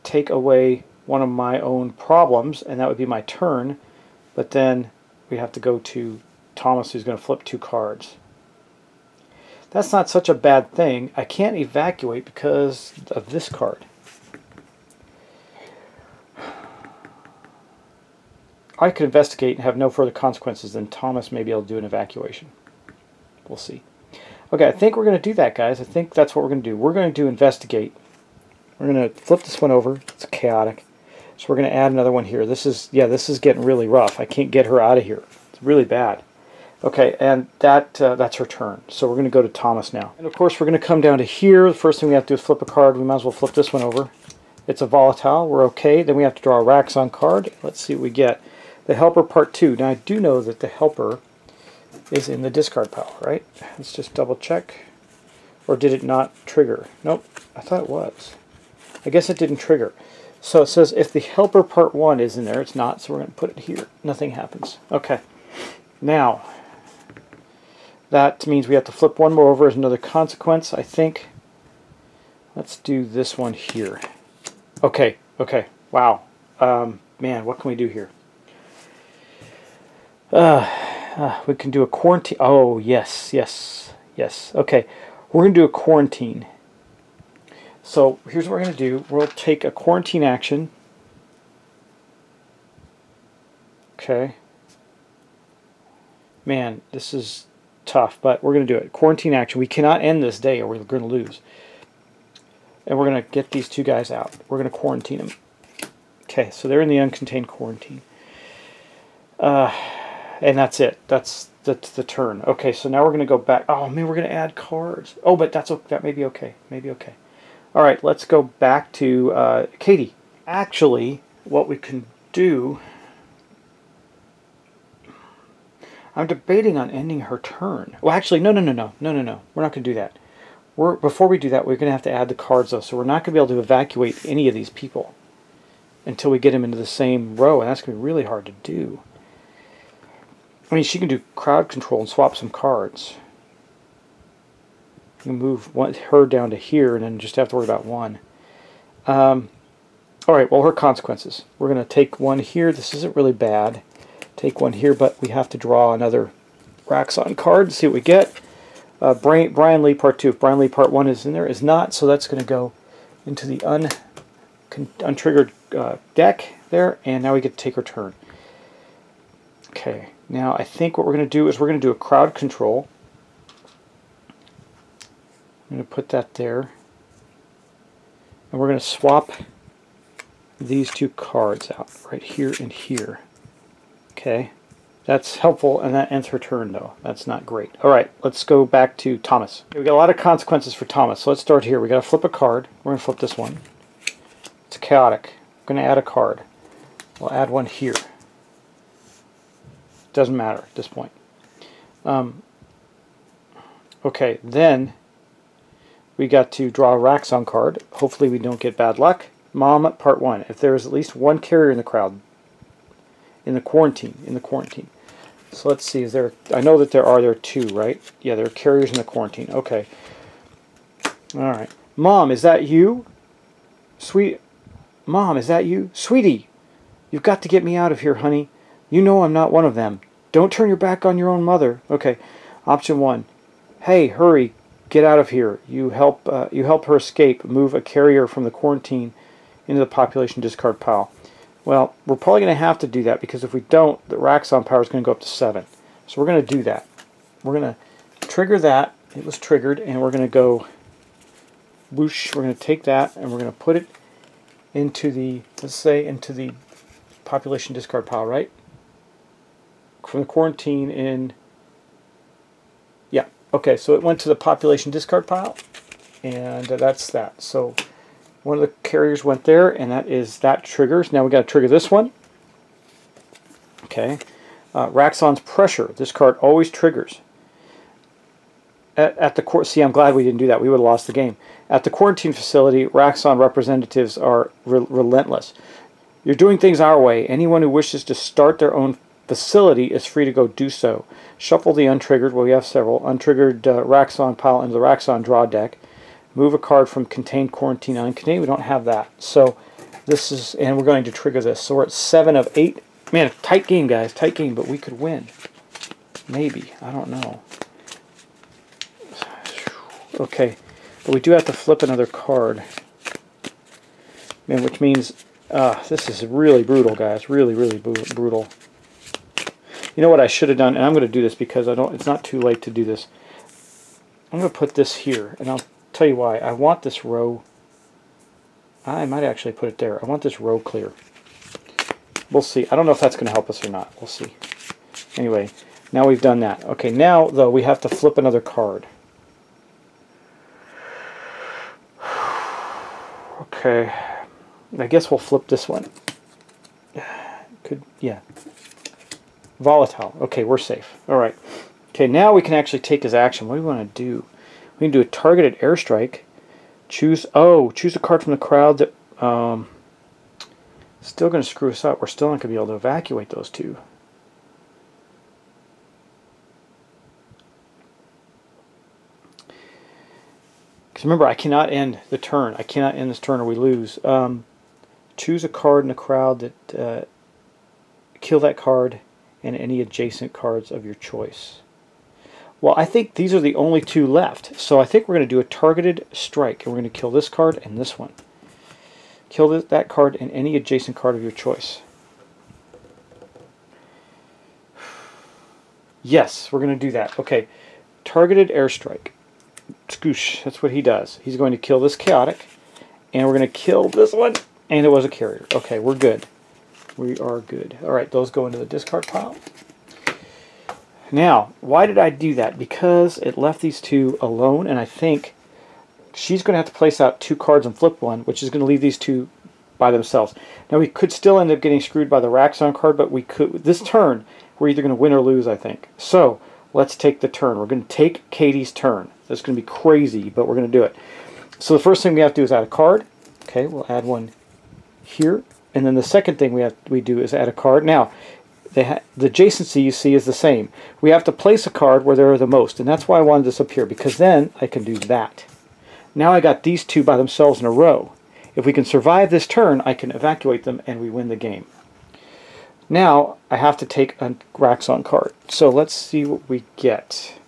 A: take away one of my own problems, and that would be my turn. But then we have to go to Thomas, who's going to flip 2 cards. That's not such a bad thing. I can't evacuate because of this card. I could investigate and have no further consequences, then Thomas may be able to do an evacuation. We'll see. Okay, I think we're going to do that, guys. I think that's what we're going to do. We're going to do investigate. We're going to flip this one over. It's chaotic. So we're going to add another one here. This is getting really rough. I can't get her out of here. It's really bad. Okay, and that's her turn. So we're going to go to Thomas now. And of course, we're going to come down to here. The first thing we have to do is flip a card. We might as well flip this one over. It's a volatile. We're okay. Then we have to draw a Raxxon card. Let's see what we get. The Helper Part 2. Now, I do know that the Helper is in the discard pile, right? Let's just double check. Or did it not trigger? Nope, I thought it was. I guess it didn't trigger. So it says if the Helper Part 1 is in there, it's not, so we're going to put it here. Nothing happens. Okay. Now, that means we have to flip one more over as another consequence, I think. Let's do this one here. Okay, okay, wow. Man, what can we do here? We can do a quarantine. Oh, yes, yes, yes. Okay, we're going to do a quarantine. So here's what we're going to do. We'll take a quarantine action. Okay. Man, this is tough, but we're going to do it. Quarantine action. We cannot end this day or we're going to lose. And we're going to get these 2 guys out. We're going to quarantine them. Okay, so they're in the uncontained quarantine. And that's it. That's the turn. Okay, so now we're going to go back. Oh, man, we're going to add cards. Oh, but that may be okay. Maybe okay. All right, let's go back to Katie. Actually, what we can do... I'm debating on ending her turn. Well, actually, no. We're not going to do that. Before we do that, we're going to have to add the cards, though. So we're not going to be able to evacuate any of these people until we get them into the same row, and that's going to be really hard to do. I mean, she can do crowd control and swap some cards. You can move her down to here and then just have to worry about one. Alright, well, her consequences. We're going to take one here. This isn't really bad. Take one here, but we have to draw another Raxxon card to see what we get. Brian Lee Part 2. If Brian Lee Part 1 is in there, is not, so that's going to go into the untriggered deck there, and now we get to take her turn. Okay, now I think what we're going to do is we're going to do a crowd control. I'm going to put that there. And we're going to swap these 2 cards out right here and here. Okay. That's helpful, and that ends her turn, though. That's not great. All right, let's go back to Thomas. Okay, we got a lot of consequences for Thomas, so let's start here. We got to flip a card. We're going to flip this one. It's chaotic. I'm going to add a card. We'll add one here. Doesn't matter at this point. Okay, then we got to draw a Raxxon card. Hopefully we don't get bad luck. Mom, part 1. If there is at least one carrier in the crowd, in the quarantine. So let's see, is there, I know that there are 2, right? Yeah, there are carriers in the quarantine. Okay. Alright. Mom, is that you? Mom, is that you? Sweetie, you've got to get me out of here, honey. You know I'm not one of them. Don't turn your back on your own mother. Okay. Option 1. Hey, hurry, get out of here. You help her escape. Move a carrier from the quarantine into the population discard pile. Well, we're probably going to have to do that because if we don't, the Raxxon power is going to go up to 7. So we're going to do that. We're going to trigger that. It was triggered, and we're going to go whoosh. We're going to take that, and we're going to put it into the, let's say, into the population discard pile, right? From the quarantine in, yeah. Okay, so it went to the population discard pile, and that's that. So one of the carriers went there, and that triggers. Now we got to trigger this one. Okay, Raxxon's pressure. This card always triggers. At the court. See, I'm glad we didn't do that. We would have lost the game. At the quarantine facility, Raxxon representatives are relentless. You're doing things our way. Anyone who wishes to start their own facility is free to go do so. Shuffle the untriggered. Well, we have several untriggered Raxxon pile into the Raxxon draw deck. Move a card from contained quarantine on contained. We don't have that. So this is, and we're going to trigger this. So we're at 7 of 8. Man, tight game, guys. Tight game, but we could win. Maybe. I don't know. Okay. But we do have to flip another card. Man, which means this is really brutal, guys. Really, really brutal. You know what I should have done? And I'm going to do this because it's not too late to do this. I'm going to put this here, and I'll tell you why. I want this row. I might actually put it there. I want this row clear. We'll see. I don't know if that's going to help us or not. We'll see. Anyway, now we've done that. Okay, now, though, we have to flip another card. Okay. I guess we'll flip this one. Yeah. Volatile. Okay, we're safe. All right. Okay, now we can actually take his action. What do we want to do? We can do a targeted airstrike. Choose a card from the crowd that still going to screw us up. We're still not going to be able to evacuate those 2. Because remember, I cannot end the turn. I cannot end this turn or we lose. Choose a card in the crowd that kill that card and any adjacent cards of your choice. Well, I think these are the only 2 left. So I think we're going to do a targeted strike. And we're going to kill this card and this one. Kill that card and any adjacent card of your choice. Yes, we're going to do that. Okay, targeted airstrike. Scoosh, that's what he does. He's going to kill this chaotic. And we're going to kill this one. And it was a carrier. Okay, we're good. We are good. All right, those go into the discard pile. Now, why did I do that? Because it left these 2 alone, and I think she's going to have to place out 2 cards and flip one, which is going to leave these 2 by themselves. Now, we could still end up getting screwed by the Raxxon card, but we could. This turn, we're either going to win or lose, I think. So, let's take the turn. We're going to take Katie's turn. That's going to be crazy, but we're going to do it. So the first thing we have to do is add a card. Okay, we'll add one here. And then the second thing we do is add a card. Now, the adjacency you see is the same. We have to place a card where there are the most, and that's why I wanted this up here, because then I can do that. Now I got these 2 by themselves in a row. If we can survive this turn, I can evacuate them and we win the game. Now I have to take a Raxxon card. So let's see what we get.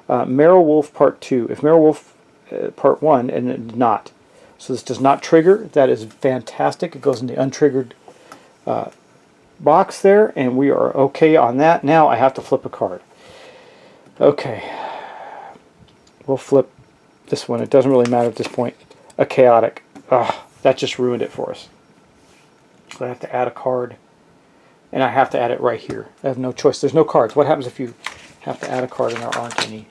A: Merrill Wolf Part 2. If Merrill Wolf Part 1, and it did not. So this does not trigger. That is fantastic. It goes in the untriggered box there, and we are okay on that. Now I have to flip a card. Okay. We'll flip this one. It doesn't really matter at this point. A chaotic. Ugh, that just ruined it for us. So I have to add a card and I have to add it right here. I have no choice. There's no cards. What happens if you have to add a card and there aren't any?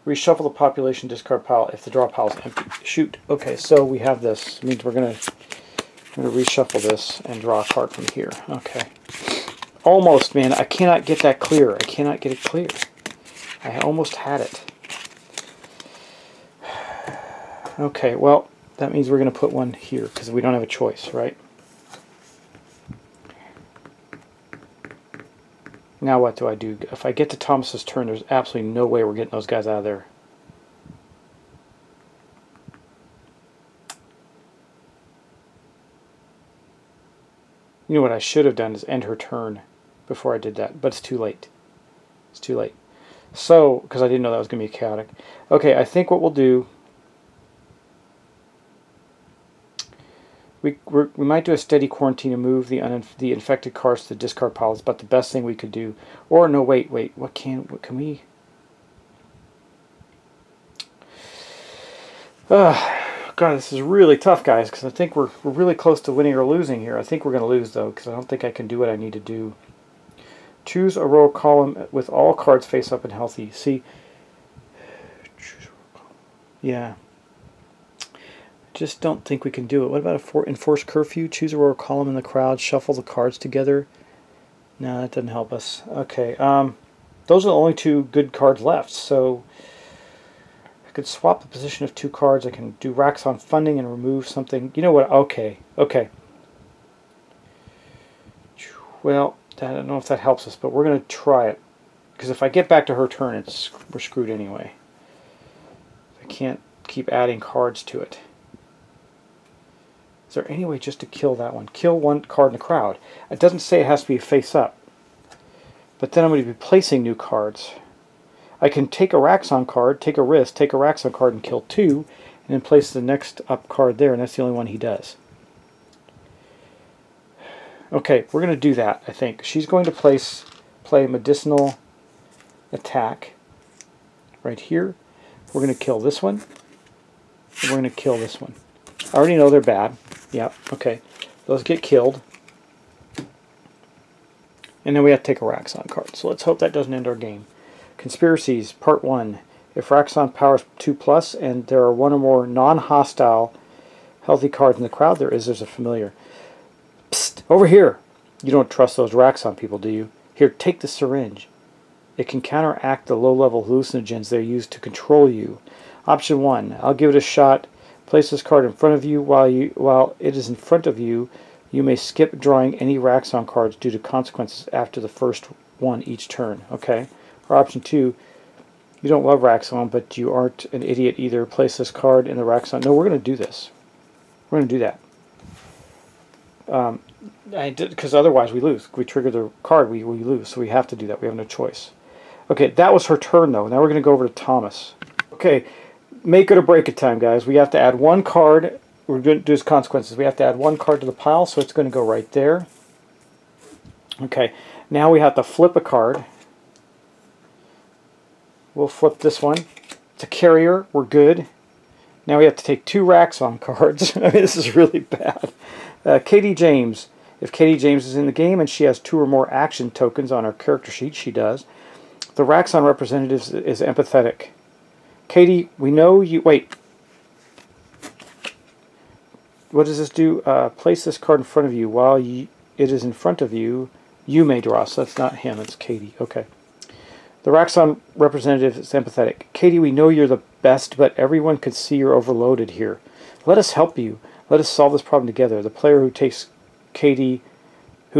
A: Reshuffle the population discard pile if the draw pile is empty. Shoot. Okay, so we have this. It means we're going to reshuffle this and draw a card from here. Okay. Almost, man. I cannot get that clear. I cannot get it clear. I almost had it. Okay, well, that means we're going to put one here because we don't have a choice, right? Now what do I do? If I get to Thomas's turn, there's absolutely no way we're getting those guys out of there. You know what I should have done is end her turn before I did that, but it's too late. It's too late. So, because I didn't know that was going to be chaotic. Okay, I think what we'll do, we might do a steady quarantine and move the infected cards to the discard pile. It's about the best thing we could do. Or no, wait, what can we? God, this is really tough, guys, because I think we're really close to winning or losing here. I think we're going to lose, though, because I don't think I can do what I need to do. Choose a row column with all cards face up and healthy. See, choose a row column. Yeah. Just don't think we can do it. What about a enforced curfew? Choose a row column in the crowd. Shuffle the cards together. No, that doesn't help us. Okay. Those are the only two good cards left. So I could swap the position of two cards. I can do Raxxon funding and remove something. You know what? Okay. Okay. Well, I don't know if that helps us, but we're going to try it. Because if I get back to her turn, we're screwed anyway. I can't keep adding cards to it. Is there any way just to kill that one? Kill one card in the crowd. It doesn't say it has to be face up. But then I'm going to be placing new cards. I can take a Raxxon card, take a risk, take a Raxxon card and kill two, and then place the next up card there, and that's the only one he does. Okay, we're going to do that, I think. She's going to play medicinal attack right here. We're going to kill this one, and we're going to kill this one. I already know they're bad. Yeah, okay. Those get killed. And then we have to take a Raxxon card. So let's hope that doesn't end our game. Conspiracies, Part 1. If Raxxon powers 2+, and there are one or more non-hostile healthy cards in the crowd, there's a familiar. Psst, over here! You don't trust those Raxxon people, do you? Here, take the syringe. It can counteract the low-level hallucinogens they're used to control you. Option 1. I'll give it a shot. Place this card in front of you. While it is in front of you, you may skip drawing any Raxxon cards due to consequences after the first one each turn. Okay. Or option 2. You don't love Raxxon, but you aren't an idiot either. Place this card in the Raxxon. No, we're going to do this. We're going to do that. Because otherwise we lose. If we trigger the card, we lose. So we have to do that. We have no choice. Okay, that was her turn, though. Now we're going to go over to Thomas. Okay. Make it or break it time, guys. We have to add one card. We're going to do as consequences. We have to add one card to the pile, so it's going to go right there. Okay, now we have to flip a card. We'll flip this one. It's a carrier. We're good. Now we have to take two Raxxon cards. I mean, this is really bad. Katie James. If Katie James is in the game and she has two or more action tokens on her character sheet, she does. The Raxxon representative is empathetic. Katie, we know you... Wait. What does this do? Place this card in front of you. While it is in front of you, you may draw. So that's not him, it's Katie. Okay. The Raxxon representative is empathetic. Katie, we know you're the best, but everyone could see you're overloaded here. Let us help you. Let us solve this problem together. The player who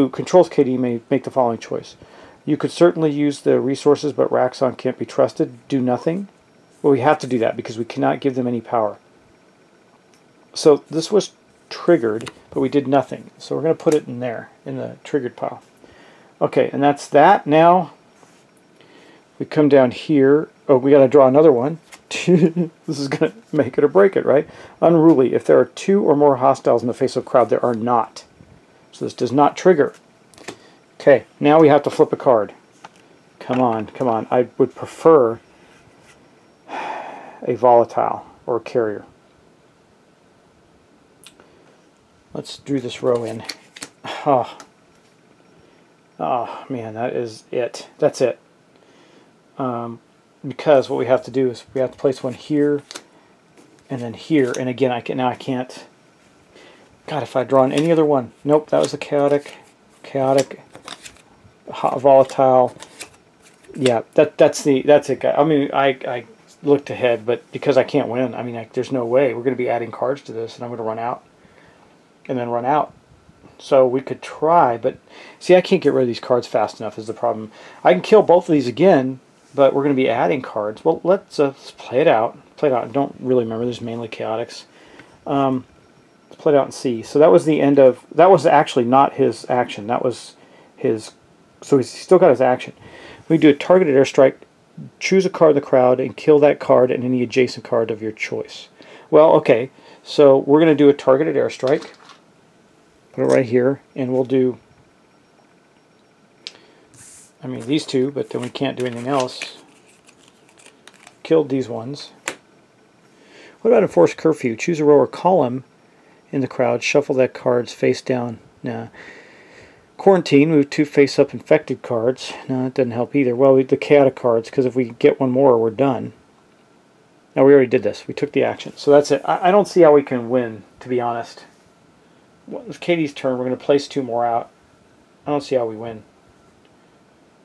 A: controls Katie may make the following choice. You could certainly use the resources, but Raxxon can't be trusted. Do nothing. Well, we have to do that because we cannot give them any power. So this was triggered, but we did nothing. So we're going to put it in there, in the triggered pile. Okay, and that's that. Now we come down here. Oh, we got to draw another one. This is going to make it or break it, right? Unruly. If there are two or more hostiles in the face of a crowd, there are not. So this does not trigger. Okay, now we have to flip a card. Come on, come on. I would prefer a volatile or a carrier. Let's drew this row in. Oh. Oh man, that is it. That's it. Because what we have to do is we have to place one here and then here. And again, I can't. God, if I draw on any other one. Nope, that was a chaotic, volatile. Yeah, that's it, guys. I mean, I looked ahead, but because I can't win, I mean, there's no way. We're going to be adding cards to this, and I'm going to run out and then run out. So we could try, but see, I can't get rid of these cards fast enough is the problem. I can kill both of these again, but we're going to be adding cards. Well, let's play it out. Play it out. I don't really remember. There's mainly chaotics. Let's play it out and see. So that was the end of... That was actually not his action. That was his... So he's still got his action. We do a targeted airstrike. Choose a card in the crowd and kill that card and any adjacent card of your choice. Well, okay. So we're going to do a targeted airstrike. Put it right here, and we'll do, I mean, these two, but then we can't do anything else. Killed these ones. What about enforced curfew? Choose a row or column in the crowd. Shuffle that card's face down. Nah. Quarantine. Move 2 face-up infected cards. No, that doesn't help either. Well, the chaotic cards, because if we get one more, we're done. Now, we already did this. We took the action. So that's it. I don't see how we can win, to be honest. Well, it's Katie's turn. We're going to place 2 more out. I don't see how we win.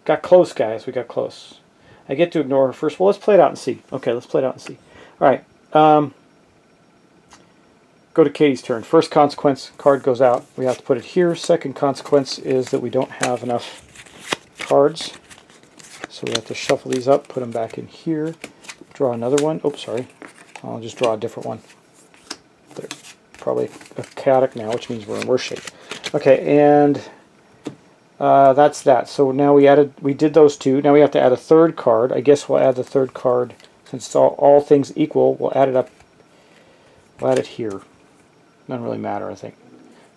A: Got close, guys. We got close. I get to ignore her first. Well, let's play it out and see. Okay, let's play it out and see. All right. Go to Katie's turn. First consequence, card goes out. We have to put it here. Second consequence is that we don't have enough cards. So we have to shuffle these up, put them back in here. Draw another one. Oops, sorry. I'll just draw a different one. There. Probably a chaotic now, which means we're in worse shape. Okay, and that's that. So now we did those 2. Now we have to add a 3rd card. I guess we'll add the 3rd card since it's all things equal. We'll add it up. We'll add it here. Doesn't really matter, I think.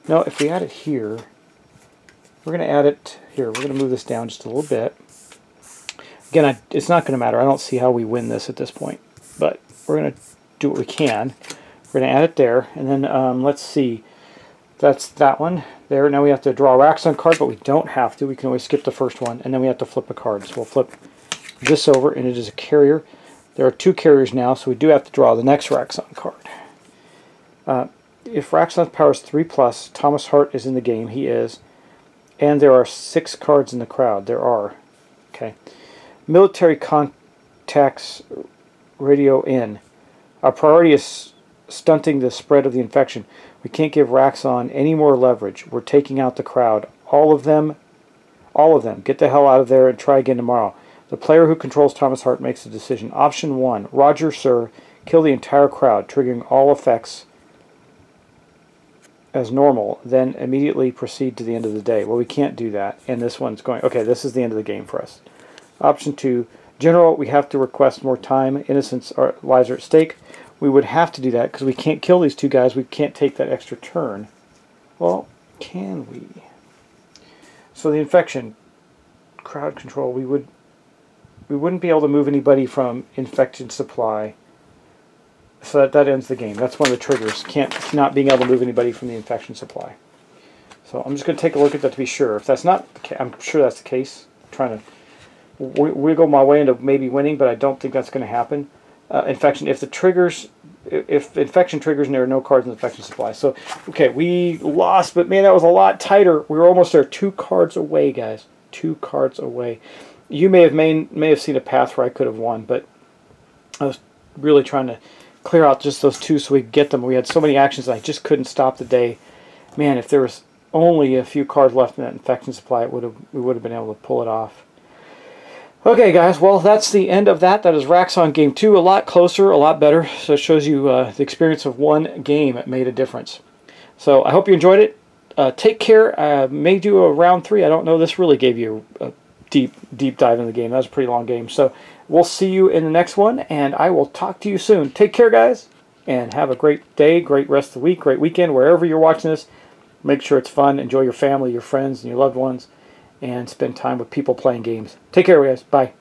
A: No, if we add it here, we're going to add it here. We're going to move this down just a little bit. Again, it's not going to matter. I don't see how we win this at this point, but we're going to do what we can. We're going to add it there, and then let's see. That's that one there. Now we have to draw a Raxxon card, but we don't have to. We can always skip the first one, and then we have to flip a card. So we'll flip this over, and it is a carrier. There are 2 carriers now, so we do have to draw the next Raxxon card. If Raxxon's power is 3+, Thomas Hart is in the game. He is. And there are 6 cards in the crowd. There are. Okay. Military contacts radio in. Our priority is stunting the spread of the infection. We can't give Raxxon any more leverage. We're taking out the crowd. All of them. Get the hell out of there and try again tomorrow. The player who controls Thomas Hart makes the decision. Option 1. Roger, sir. Kill the entire crowd, triggering all effects as normal, then immediately proceed to the end of the day. Well, we can't do that, and this one's going... Okay, this is the end of the game for us. Option 2. General, we have to request more time. Innocents lives are at stake. We would have to do that because we can't kill these 2 guys. We can't take that extra turn. Well, can we? So the infection, crowd control, we wouldn't be able to move anybody from infection supply. So that ends the game. That's one of the triggers. Not being able to move anybody from the infection supply. So I'm just going to take a look at that to be sure. If that's not, I'm sure that's the case. I'm trying to wiggle my way into maybe winning, but I don't think that's going to happen. Infection. If infection triggers and there are no cards in the infection supply. So okay, we lost, but man, that was a lot tighter. We were almost there. 2 cards away, guys. 2 cards away. You may have seen a path where I could have won, but I was really trying to clear out just those 2 so we could get them. We had so many actions I just couldn't stop the day. Man, if there was only a few cards left in that infection supply, we would have been able to pull it off. Okay, guys, well, that's the end of that. That is Raxxon Game 2. A lot closer, a lot better. So it shows you the experience of one game made a difference. So I hope you enjoyed it. Take care. May do a round 3. I don't know. This really gave you a deep dive in the game. That was a pretty long game. So we'll see you in the next one, and I will talk to you soon. Take care, guys, and have a great day, great rest of the week, great weekend, wherever you're watching this. Make sure it's fun. Enjoy your family, your friends, and your loved ones, and spend time with people playing games. Take care, guys. Bye.